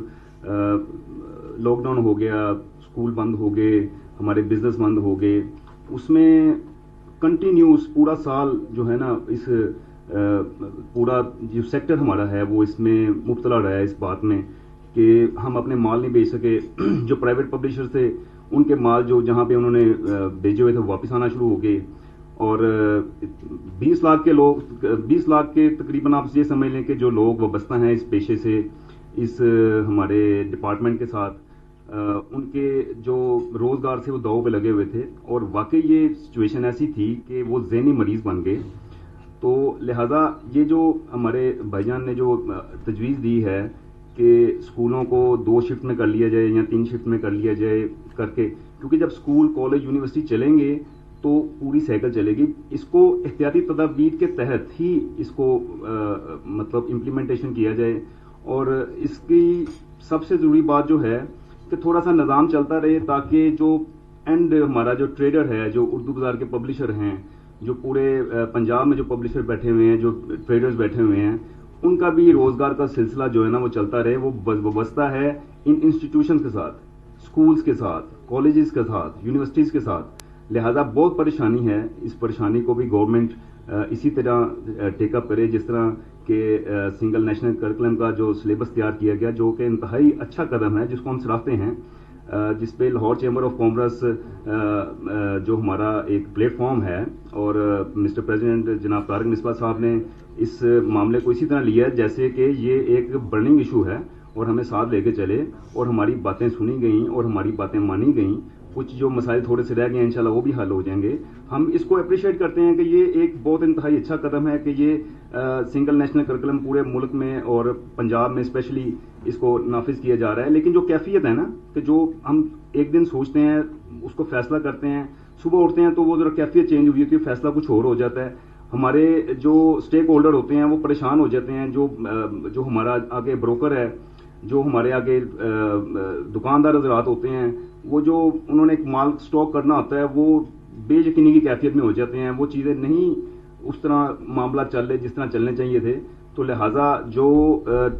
لاک ڈاؤن ہو گیا, اسکول بند ہو گئے, ہمارے بزنس بند ہو گئے. اس میں کنٹینیوس پورا سال جو ہے نا اس پورا جو سیکٹر ہمارا ہے وہ اس میں مبتلا رہا ہے اس بات میں کہ ہم اپنے مال نہیں بیچ سکے. جو پرائیویٹ پبلشر تھے ان کے مال جو جہاں پہ انہوں نے بھیجے ہوئے تھے واپس آنا شروع ہو گئے. اور 20 لاکھ کے تقریباً آپ یہ سمجھ لیں کہ جو لوگ وابستہ ہیں اس پیشے سے, اس ہمارے ڈپارٹمنٹ کے ساتھ, ان کے جو روزگار سے وہ داؤ پہ لگے ہوئے تھے. اور واقعی یہ سچویشن ایسی تھی کہ وہ ذہنی مریض بن گئے. تو لہذا یہ جو ہمارے بھائی جان نے جو تجویز دی ہے کہ اسکولوں کو 2 شفٹ میں کر لیا جائے یا 3 شفٹ میں کر لیا جائے کر کے, کیونکہ جب اسکول کالج یونیورسٹی چلیں گے تو پوری سائیکل چلے گی. اس کو احتیاطی تدابیر کے تحت ہی اس کو مطلب امپلیمنٹیشن کیا جائے. اور اس کی سب سے ضروری بات جو ہے کہ تھوڑا سا نظام چلتا رہے تاکہ جو اینڈ ہمارا جو ٹریڈر ہے, جو اردو بازار کے پبلشر ہیں, جو پورے پنجاب میں جو پبلشر بیٹھے ہوئے ہیں, جو ٹریڈرز بیٹھے ہوئے ہیں, ان کا بھی روزگار کا سلسلہ جو ہے نا وہ چلتا رہے. وہ وابستہ ہے ان انسٹیٹیوشن کے ساتھ, اسکولز کے ساتھ, کالجز کے ساتھ, یونیورسٹیز کے ساتھ. لہذا بہت پریشانی ہے. اس پریشانی کو بھی گورنمنٹ اسی طرح ٹیک اپ کرے جس طرح کہ سنگل نیشنل کریکولم کا جو سلیبس تیار کیا گیا, جو کہ انتہائی اچھا قدم ہے جس کو ہم سراہتے ہیں. جس پہ لاہور چیمبر آف کامرس جو ہمارا ایک پلیٹ فارم ہے، اور مسٹر پریزیڈنٹ جناب طارق مصباح صاحب نے اس معاملے کو اسی طرح لیا جیسے کہ یہ ایک برننگ ایشو ہے اور ہمیں ساتھ لے کے چلے، اور ہماری باتیں سنی گئیں اور ہماری باتیں مانی گئیں. کچھ جو مسائل تھوڑے سے رہ گئے ہیں انشاءاللہ وہ بھی حل ہو جائیں گے. ہم اس کو اپریشیٹ کرتے ہیں کہ یہ ایک بہت انتہائی اچھا قدم ہے کہ یہ سنگل نیشنل کرکلم پورے ملک میں اور پنجاب میں اسپیشلی اس کو نافذ کیا جا رہا ہے. لیکن جو کیفیت ہے نا کہ جو ہم ایک دن سوچتے ہیں اس کو فیصلہ کرتے ہیں، صبح اٹھتے ہیں تو وہ ذرا کیفیت چینج ہوئی ہوتی ہے، فیصلہ کچھ اور ہو جاتا ہے. ہمارے جو اسٹیک ہولڈر ہوتے ہیں وہ پریشان ہو جاتے ہیں، جو ہمارا آگے بروکر ہے، جو ہمارے آگے دکاندار حضرات ہوتے ہیں، وہ جو انہوں نے ایک مال سٹاک کرنا ہوتا ہے وہ بے یقینی کی کیفیت میں ہو جاتے ہیں. وہ چیزیں نہیں اس طرح معاملہ چل رہے جس طرح چلنے چاہیے تھے. تو لہٰذا جو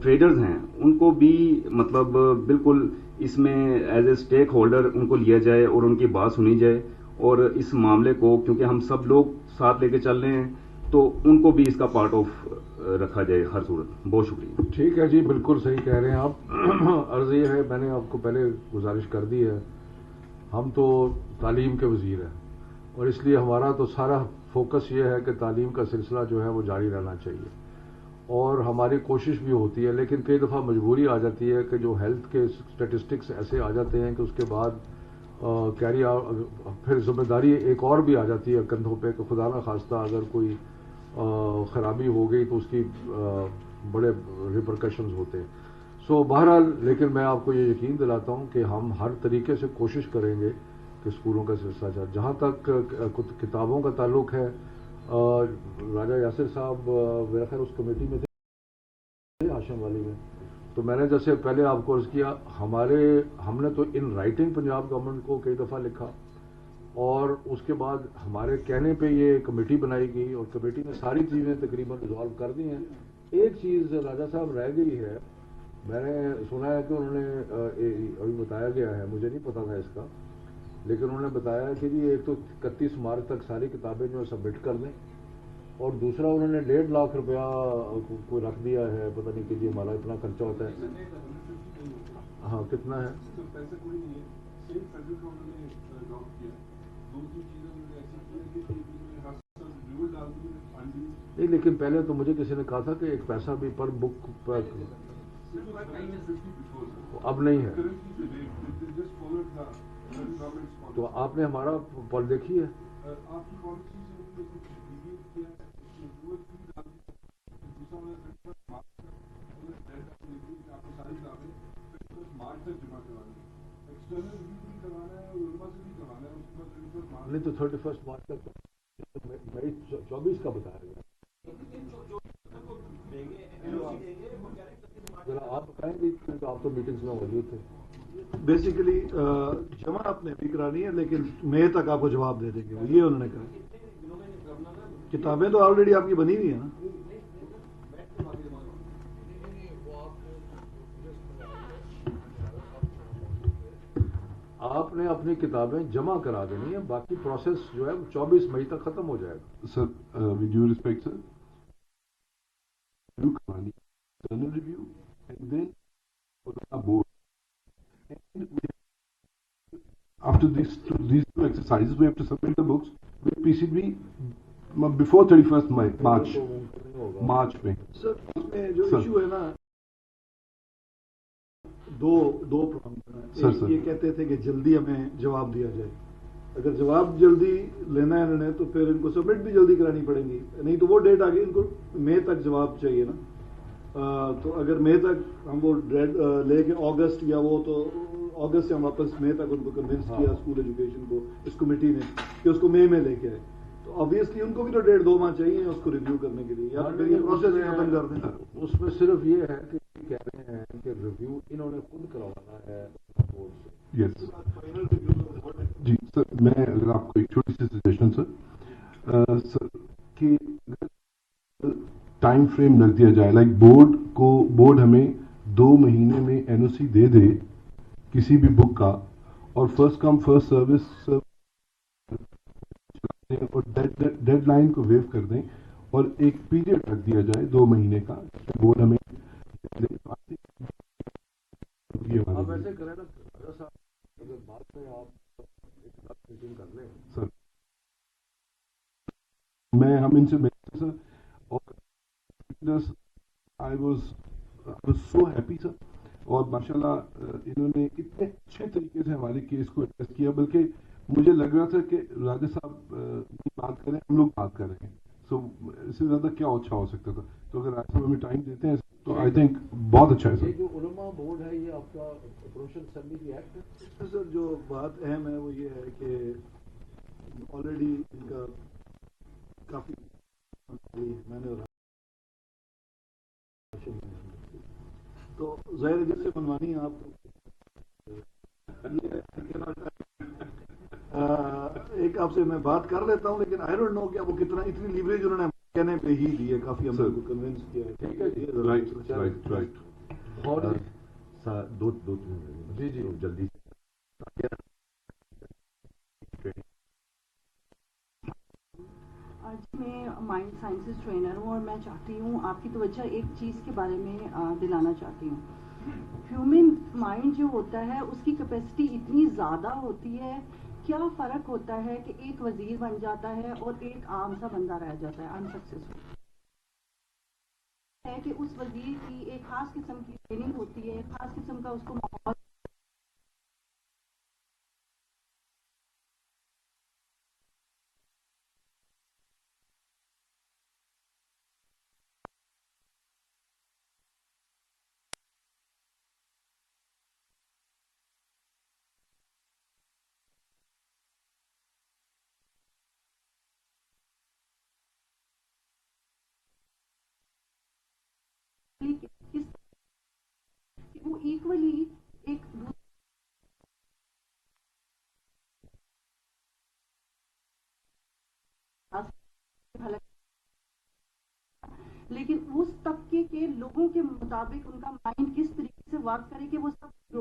ٹریڈرز ہیں ان کو بھی مطلب بالکل اس میں as a stake holder in کو لیا جائے اور ان کی بات سنی جائے، اور اس معاملے کو کیونکہ ہم سب لوگ ساتھ لے کے چل رہے ہیں تو ان کو بھی اس کا پارٹ آف رکھا جائے ہر صورت. بہت شکریہ. ٹھیک ہے جی، بالکل صحیح کہہ رہے ہیں آپ. عرض یہ ہے، میں نے آپ کو پہلے گزارش کر دی ہے، ہم تو تعلیم کے وزیر ہیں اور اس لیے ہمارا تو سارا فوکس یہ ہے کہ تعلیم کا سلسلہ جو ہے وہ جاری رہنا چاہیے، اور ہماری کوشش بھی ہوتی ہے. لیکن کئی دفعہ مجبوری آ جاتی ہے کہ جو ہیلتھ کے اسٹیٹسٹکس ایسے آ جاتے ہیں کہ اس کے بعد کیری پھر ذمہ داری ایک اور بھی آ جاتی ہے کندھوں پہ کہ خدا نہ خواستہ اگر کوئی خرابی ہو گئی تو اس کی بڑے ریپرکشنز ہوتے ہیں. سو بہرحال لیکن میں آپ کو یہ یقین دلاتا ہوں کہ ہم ہر طریقے سے کوشش کریں گے کہ اسکولوں کا سلسلہ جائے. جہاں تک کتابوں کا تعلق ہے، راجہ یاسر صاحب میرا خیر اس کمیٹی میں تھے ہاشم والی میں، تو میں نے جیسے پہلے آپ کو عرض کیا ہم نے تو ان رائٹنگ پنجاب گورنمنٹ کو کئی دفعہ لکھا، اور اس کے بعد ہمارے کہنے پہ یہ کمیٹی بنائی گئی اور کمیٹی نے ساری چیزیں تقریباً ریزالو کر دی ہیں. ایک چیز راجہ صاحب رہ گئی ہے، میں نے سنا ہے کہ انہوں نے ابھی بتایا گیا ہے، مجھے نہیں پتا تھا اس کا، لیکن انہوں نے بتایا کہ جی ایک تو 31 مارچ تک ساری کتابیں جو ہے سبمٹ کر دیں، اور دوسرا انہوں نے 1.5 لاکھ روپیہ کوئی رکھ دیا ہے، پتہ نہیں کہ جی ہمارا اتنا خرچہ ہوتا ہے. ہاں کتنا ہے؟ نہیں لیکن پہلے تو مجھے کسی نے کہا تھا کہ ایک پیسہ بھی پر بک پر اب نہیں ہے. تو آپ نے ہمارا پال دیکھی ہے؟ نہیں تو 31 مارچ تک 24 کا بتایا گیا. ذرا آپ بتائیں گے کہ آپ تو میٹنگز میں موجود تھے. بیسیکلی جمع آپ نے بھی کرانی ہے لیکن مئی تک آپ کو جواب دے دیں گے، یہ انہوں نے کہا. کتابیں تو آلریڈی آپ کی بنی ہوئی ہیں نا. آپ نے اپنی کتابیں جمع کرا دینی ہے، باقی پروسیس جو ہے 24 مئی تک ختم ہو جائے گا. Sir with due respect sir, review کرانی، internal review and then board. After these two exercises, we have to submit the books with PCB before 31st March میں. سر اس میں جو ایشو ہے نا دو پرابلم. یہ کہتے تھے کہ جلدی ہمیں جواب دیا جائے. اگر جواب جلدی لینا ہے انہوں نے تو پھر ان کو سبمٹ بھی جلدی کرانی پڑے گی، نہیں تو وہ ڈیٹ آ گئی، ان کو مئی تک جواب چاہیے نا. تو اگر مئی تک ہم وہ لے کے اگست یا وہ تو اگست سے ہم واپس مئی تک ان کو کنونس کیا اسکول ایجوکیشن کو اس کمیٹی نے کہ اس کو مئی میں لے کے آئے، تو آبویسلی ان کو بھی تو 1.5-2 ماہ چاہیے اس کو ریویو کرنے کے لیے، یا پھر یہ پروسیس ختم کر دیں. اس میں صرف یہ ہے کہ کہہ رہے ہیں کہ ریویو انہوں نے خود کروانا ہے بورڈ سے. یس جی سر، میں اگر آپ کو ایک چھوٹی سی سجیشن سر کہ ٹائم فریم رکھ دیا جائے، لائک بورڈ ہمیں 2 مہینے میں NOC دے دے کسی بھی بک کا، اور فرسٹ کم فرسٹ سروس اور ڈیڈ لائن کو ویو کر دیں، اور ایک پیریڈ رکھ دیا جائے 2 مہینے کا. بورڈ ہمیں آپ ایسے کریں نا بعد میں آپ ایک میٹنگ کر لیں سر. میں ہم ان سے ملتے سر اور آئی واز سو ہیپی سر. اور ماشاءاللہ انہوں نے اتنے اچھے طریقے سے ہمارے کیس کو ایڈریس کیا, بلکہ مجھے لگ رہا تھا کہ راجہ صاحب بات کریں, ہم لوگ بات کر رہے ہیں. سو اس سے زیادہ کیا اچھا ہو سکتا تھا. تو اگر راجہ صاحب ہمیں ٹائم دیتے ہیں تو آئی تھنک بہت اچھا ہے سر. یہ جو علماء بورڈ ہے یہ آپ کا پروفیشنل اسمبلی کی ایکٹ ہے سر. جو بات اہم ہے وہ یہ ہے کہ آلریڈی ان کا کافی میں نے تو ظاہر جس سے منوانی ہے آپ ایک آپ سے میں بات کر لیتا ہوں, لیکن آئی ڈونٹ نو کہ وہ کتنا اتنی لیوریج انہوں نے کہنے پہ ہی دی ہے, کافی ہم لوگ کو کنونس کیا ہے. ٹھیک ہے, رائٹ رائٹ رائٹ. دو جی جی جلدی آج میں مائنڈ سائنسز ٹرینر ہوں اور میں چاہتی ہوں آپ کی توجہ ایک چیز کے بارے میں دلانا چاہتی ہوں. ہیومن مائنڈ جو ہوتا ہے اس کی کیپیسٹی اتنی زیادہ ہوتی ہے, کیا فرق ہوتا ہے کہ ایک وزیر بن جاتا ہے اور ایک عام سا بندہ رہ جاتا ہے انسکسیسفل. ہے کہ اس وزیر کی ایک خاص قسم کی ٹریننگ ہوتی ہے, خاص قسم کا اس کو ماحول وہ ایکولی ایک لیکن اس طبقے کے لوگوں کے مطابق ان کا مائنڈ کس طریقے سے ورک کرے کہ وہ سب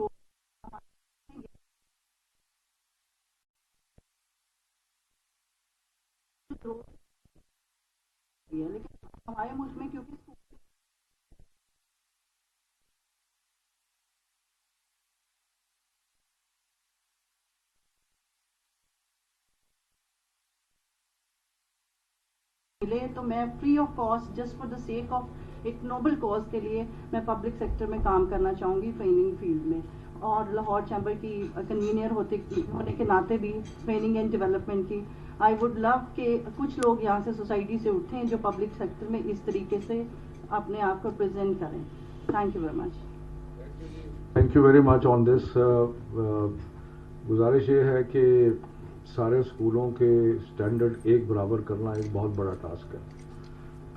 لیکن ہمارے ملک میں کیونکہ ملے تو میں free of cost just for the sake of ایک نوبل کاز کے لیے میں پبلک سیکٹر میں کام کرنا چاہوں گی ٹریننگ فیلڈ میں, اور لاہور چیمبر کی کنوینئر ہونے کے ناطے بھی ٹریننگ اینڈ ڈیولپمنٹ کی آئی وڈ لو کہ کچھ لوگ یہاں سے سوسائٹی سے اٹھیں جو پبلک سیکٹر میں اس طریقے سے اپنے آپ کو پریزنٹ کریں. Thank you very much. Thank you very much on this. گزارش یہ ہے کہ سارے اسکولوں کے اسٹینڈرڈ ایک برابر کرنا ایک بہت بڑا ٹاسک ہے.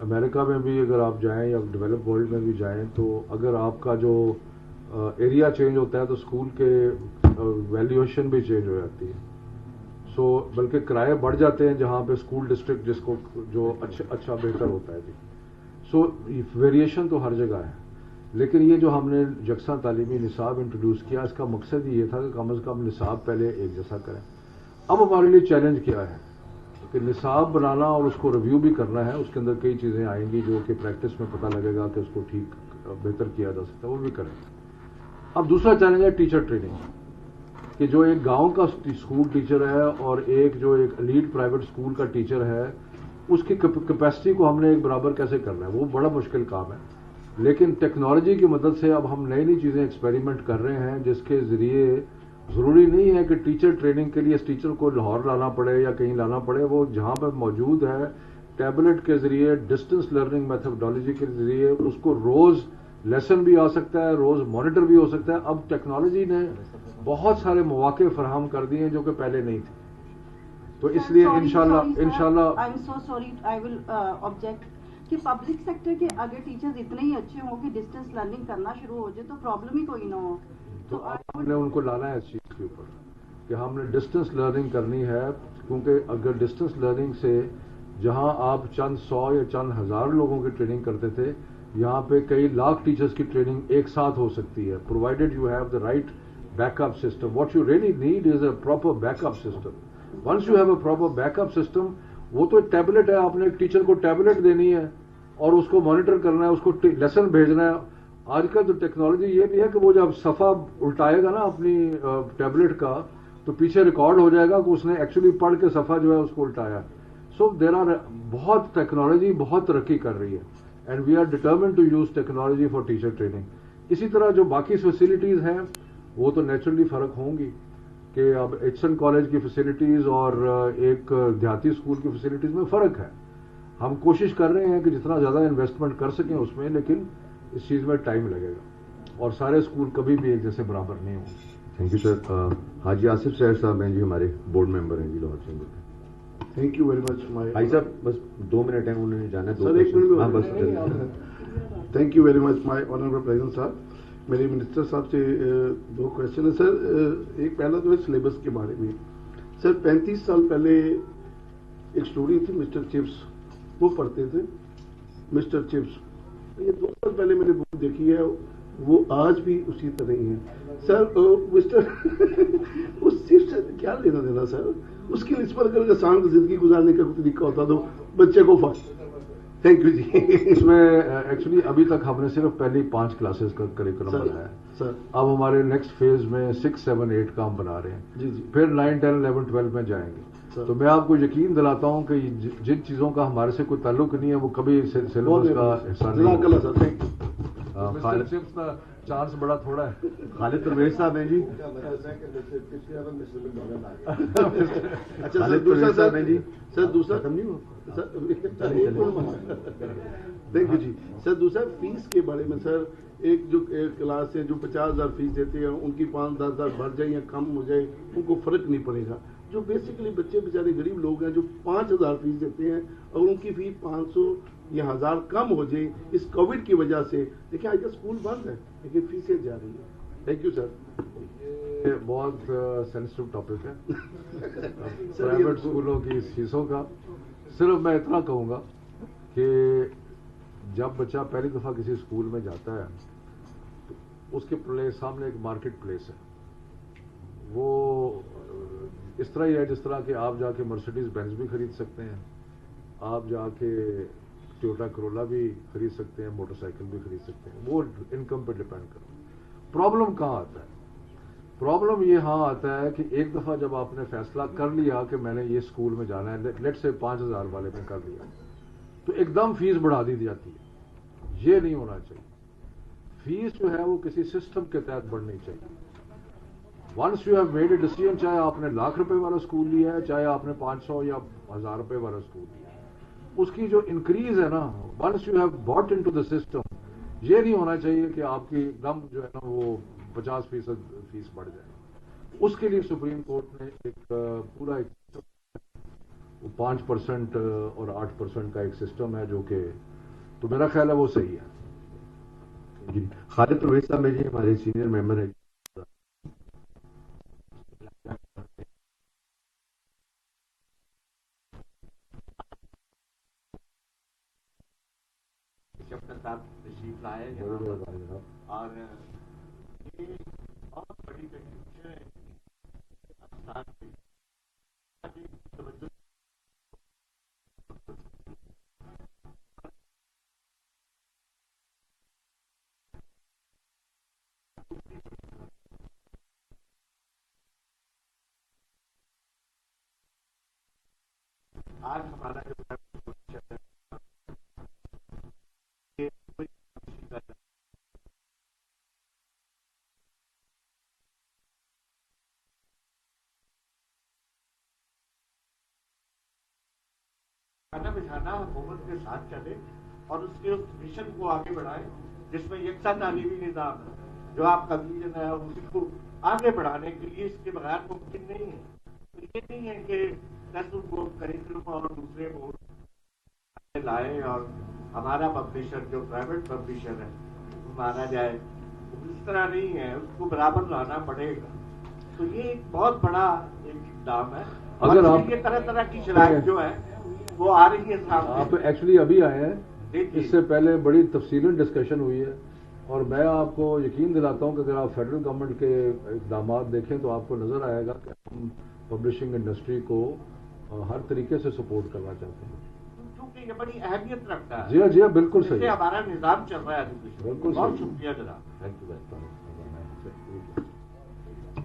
امریکہ میں بھی اگر آپ جائیں یا ڈیولپ ورلڈ میں بھی جائیں تو اگر آپ کا جو ایریا چینج ہوتا ہے تو اسکول کے ویلیویشن بھی چینج ہو جاتی ہے. سو بلکہ کرائے بڑھ جاتے ہیں جہاں پہ اسکول ڈسٹرکٹ جس کو جو اچھا بہتر ہوتا ہے جی. سو ویریشن تو ہر جگہ ہے, لیکن یہ جو ہم نے یکساں تعلیمی نصاب انٹروڈیوس کیا اس کا مقصد یہ تھا کہ کم از کم نصاب پہلے ایک جیسا کریں. اب ہمارے لیے چیلنج کیا ہے کہ نصاب بنانا اور اس کو ریویو بھی کرنا ہے. اس کے اندر کئی چیزیں آئیں گی جو کہ پریکٹس میں پتہ لگے گا کہ اس کو ٹھیک بہتر کیا جا سکتا ہے, وہ بھی کریں. اب دوسرا چیلنج ہے ٹیچر ٹریننگ, کہ جو ایک گاؤں کا اسکول ٹیچر ہے اور ایک جو ایک ایلیٹ پرائیویٹ اسکول کا ٹیچر ہے اس کی کیپیسٹی کو ہم نے ایک برابر کیسے کرنا ہے, وہ بڑا مشکل کام ہے. لیکن ٹیکنالوجی کی مدد سے اب ہم نئی چیزیں ایکسپیریمنٹ کر رہے ہیں جس کے ذریعے ضروری نہیں ہے کہ ٹیچر ٹریننگ کے لیے اس ٹیچر کو لاہور لانا پڑے یا کہیں لانا پڑے. وہ جہاں پر موجود ہے ٹیبلٹ کے ذریعے ڈسٹنس لرننگ میتھڈالوجی کے ذریعے اس کو روز لیسن بھی آ سکتا ہے, روز مانیٹر بھی ہو سکتا ہے. اب ٹیکنالوجی نے بہت سارے مواقع فراہم کر دیے ہیں جو کہ پہلے نہیں تھے. تو اس لیے انشاءاللہ I am so sorry I will object کہ پبلک سیکٹر کے اگر ٹیچرز اتنے ہی اچھے ہوں کہ ڈسٹینس لرننگ کرنا شروع ہو جائے تو پرابلم ہی کوئی نہ ہو. تو ہم نے ان کو لانا ہے اس چیز کے اوپر کہ ہم نے ڈسٹینس لرننگ کرنی ہے, کیونکہ اگر ڈسٹینس لرننگ سے جہاں آپ چند 100 یا چند ہزار لوگوں کی ٹریننگ کرتے تھے یہاں پہ کئی لاکھ ٹیچرز کی ٹریننگ ایک ساتھ ہو سکتی ہے, provided you have the right backup system. What you really need is a proper backup system. Once you have a proper backup system, وہ تو ایک ٹیبلٹ ہے, آپ نے ایک ٹیچر کو ٹیبلٹ دینی ہے اور اس کو مانیٹر کرنا ہے, اس کو لیسن بھیجنا ہے. آج کل تو ٹیکنالوجی یہ بھی ہے کہ وہ جب صفحہ الٹائے گا نا اپنی ٹیبلٹ کا تو پیچھے ریکارڈ ہو جائے گا کہ اس نے ایکچولی پڑھ کے صفحہ جو ہے اس کو الٹایا. سو دیر آر بہت ٹیکنالوجی بہت ترقی کر رہی ہے and we are determined to use technology for teacher training. اسی طرح جو باقی فیسلٹیز ہیں وہ تو نیچرلی فرق ہوں گی کہ اب ایچسن کالج کی فیسلٹیز اور ایک دیہاتی اسکول کی فیسلٹیز میں فرق ہے. ہم کوشش کر رہے ہیں کہ جتنا زیادہ انویسٹمنٹ کر سکیں اس میں, لیکن اس چیز میں ٹائم لگے گا اور سارے اسکول کبھی بھی ایک جیسے برابر نہیں ہوں گے. تھینک یو سر. حاجی آصف سیر صاحب ہیں جی, ہمارے بورڈ ممبر ہیں جی لاہور چیمبر کے. تھینک یو ویری مچ. بھائی صاحب بس 2 منٹ ہیں, انہوں نے جانا ہے. سر ایک منٹ. ہاں بس. Thank you very much my honourable president صاحب. میرے منسٹر صاحب سے 2 کوشچن ہیں سر. ایک پہلا تو ہے سلیبس کے بارے میں. سر 35 سال پہلے ایک اسٹوری تھی مسٹر چپس, وہ پڑھتے تھے مسٹر چپس. یہ 2 سال پہلے میں نے بک دیکھی ہے, وہ آج بھی اسی طرح ہی ہے سر. مسٹر اس چپس سے کیا لینا دینا سر؟ اس کی نسبت اگر آسان زندگی گزارنے کا کوئی طریقہ ہوتا تو بچے کو فرق. تھینک یو جی. اس میں ایکچولی ابھی تک ہم نے صرف پہلی 5 کلاسز کا کریکولم بنایا ہے سر. اب ہمارے نیکسٹ فیز میں 6, 7, 8 کا ہم بنا رہے ہیں. جی جی. پھر 9, 10, 11, 12 میں جائیں گے. تو میں آپ کو یقین دلاتا ہوں کہ جن چیزوں کا ہمارے سے کوئی تعلق نہیں ہے وہ کبھی سلیبس کا حصہ نہیں. خالد کا چانس بڑا تھوڑا ہے. خالد پرویز صاحب ہیں جی. اچھا سر دوسرا صاحب ہیں جی. سر دوسرا ختم نہیں ہوا. تھینک یو جی. سر دوسرا فیس کے بارے میں سر, ایک جو کلاس ہے جو 50,000 فیس دیتے ہیں ان کی 5-10,000 بڑھ جائے یا کم ہو جائے ان کو فرق نہیں پڑے گا. جو بیسیکلی بچے بیچارے غریب لوگ ہیں جو 5,000 فیس دیتے ہیں اور ان کی فی 500 یا 1,000 کم ہو جائے اس کووڈ کی وجہ سے. دیکھیں آج اسکول بند ہے لیکن فیسیں جا رہی ہیں. تھینک یو سر. یہ بہت سینسٹیو ٹاپک ہے پرائیویٹ اسکولوں کی فیسوں کا. صرف میں اتنا کہوں گا کہ جب بچہ پہلی دفعہ کسی اسکول میں جاتا ہے تو اس کے سامنے ایک مارکیٹ پلیس ہے. وہ اس طرح ہی ہے جس طرح کہ آپ جا کے مرسیڈیز بینز بھی خرید سکتے ہیں, آپ جا کے ٹویوٹا کرولا بھی خرید سکتے ہیں, موٹر سائیکل بھی خرید سکتے ہیں. وہ انکم پہ ڈپینڈ کرتا ہے. پرابلم کہاں آتا ہے؟ پرابلم یہ ہاں آتا ہے کہ ایک دفعہ جب آپ نے فیصلہ کر لیا کہ میں نے یہ اسکول میں جانا ہے, لیٹ سے 5,000 والے میں کر لیا, تو ایک دم فیس بڑھا دی جاتی ہے. یہ نہیں ہونا چاہیے. فیس جو ہے وہ کسی سسٹم کے تحت بڑھنی چاہیے. Once you have made a decision, چاہے آپ نے ₹1,00,000 والا اسکول لیا ہے, چاہے آپ نے 500 یا ₹1,000 والا اسکول لیا ہے, اس کی جو انکریز ہے نا, once you have bought into the system, یہ نہیں ہونا چاہیے کہ آپ کی دم جو ہے نا وہ 50% فیس بڑھ جائے. اس کے لیے سپریم کورٹ نے ایک پورا 5% اور 8% کا ایک سسٹم ہے جو کہ, تو میرا خیال ہے وہ صحیح ہے. جی خالد پرویز صاحب میں جی ہمارے سینئر ممبر ہیں. صاحب تشریف لائے اور یہ بہت بڑی کنٹریبیوشن ہے پاکستان کی. آج ہمارا جو بچھانا حکومت کے ساتھ چلے اور اس کے اس مشن کو آگے بڑھائے جس میں یکساں تعلیمی نظام ہے جو آپ کا ویژن ہے اسی کو آگے بڑھانے کے لیے اس کے بغیر ممکن نہیں ہے. تو یہ نہیں ہے کہ ٹیکسٹ بک کریکولم اور دوسرے بورڈ لائے اور ہمارا پبلشر جو پرائیویٹ پبلشر ہے مانا جائے, اس طرح نہیں ہے, اس کو برابر لانا پڑے گا. تو یہ ایک بہت بڑا ایک اقدام ہے. اگر آپ یہ طرح طرح کی شرائط جو ہے وہ آ رہی ہے سامنے. آپ ایکچولی ابھی آئے ہیں, اس سے پہلے بڑی تفصیلی ڈسکشن ہوئی ہے, اور میں آپ کو یقین دلاتا ہوں کہ اگر آپ فیڈرل گورنمنٹ کے اقدامات دیکھیں تو آپ کو نظر آئے گا کہ ہم پبلشنگ انڈسٹری کو ہر طریقے سے سپورٹ کرنا چاہتے ہیں. کیونکہ یہ بڑی اہمیت رکھتا ہے. جی ہاں جی ہاں بالکل صحیح. ہمارا نظام چل رہا ہے. بالکل بہت شکریہ جناب. Thank you.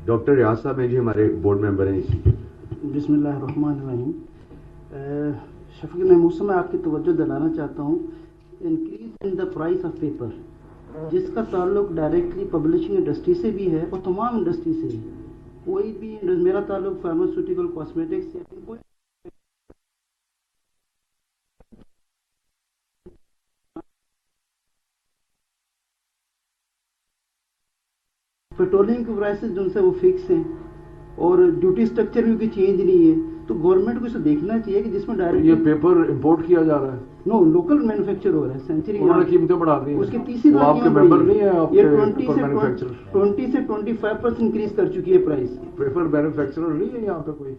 ڈاکٹر ریاض صاحب ہیں جی ہمارے بورڈ ممبر ہیں اسی کے. بسم اللہ الرحمن الرحیم. شفیق محمود صاحب میں آپ کی توجہ دلانا چاہتا ہوں increase in the price of paper جس کا تعلق ڈائریکٹلی پبلشنگ انڈسٹری سے بھی ہے اور تمام انڈسٹری سے ہے. کوئی بھی میرا تعلق فارماسیوٹیکل کاسمیٹکس سے کوئی پیٹرولیم کے پرائسز جو سے وہ فکس ہیں اور ڈیوٹی اسٹرکچر بھی کوئی چینج نہیں ہے. تو گورنمنٹ کو اسے دیکھنا چاہیے کہ جس میں ڈائریکٹ یہ پیپر امپورٹ کیا جا رہا ہے. نو لوکل مینوفیکچر ہو رہا ہے. سینچری انہوں نے قیمتیں بڑھا دی ہیں. اس کی تیسری وہ آپ کے ممبر نہیں ہیں. آپ یہ کے پیپر مینوفیکچرر 20 سے 25% انکریز کر چکی ہے پرائز. پیپر مینوفیکچرر نہیں ہے یہاں پہ کوئی.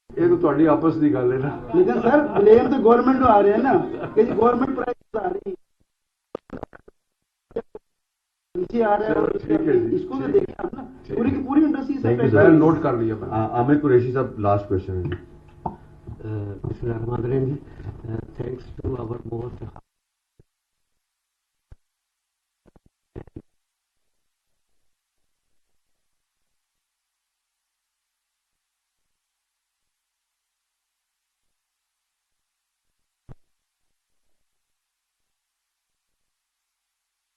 یہ تو تھوڑی آپس کی گل ہے نا. لیکن سر بلیم تو گورنمنٹ آ رہے ہیں نا کہ گورنمنٹ پرائز آ رہی ہے نیچے آ رہا ہے اور اس کو تو دیکھیں آپ نا پوری کی پوری انڈسٹری سے نوٹ کر لیا. عامر قریشی صاحب لاسٹ کوشچن ہے جی. بسم اللہ الرحمن الرحیم جی. Thanks to our most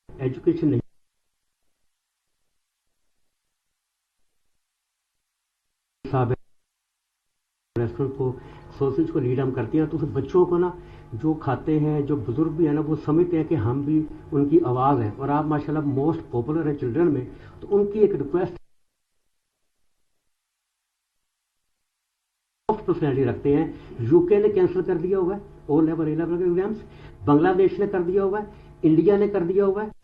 education نہیں صاحب ریسٹورینٹ کو سوسز کو لیڈ ہم کرتے ہیں تو پھر بچوں کو نا جو کھاتے ہیں جو بزرگ بھی ہیں نا وہ سمجھتے ہیں کہ ہم بھی ان کی آواز ہے. اور آپ ماشاءاللہ موسٹ پاپولر ہیں چلڈرن میں. تو ان کی ایک ریکویسٹ پرسنالٹی رکھتے ہیں. یو کے نے کینسل کر دیا ہوا ہے او لیول اے لیول کے ایگزامس. بنگلہ دیش نے کر دیا ہوا ہے. انڈیا نے کر دیا ہوا ہے.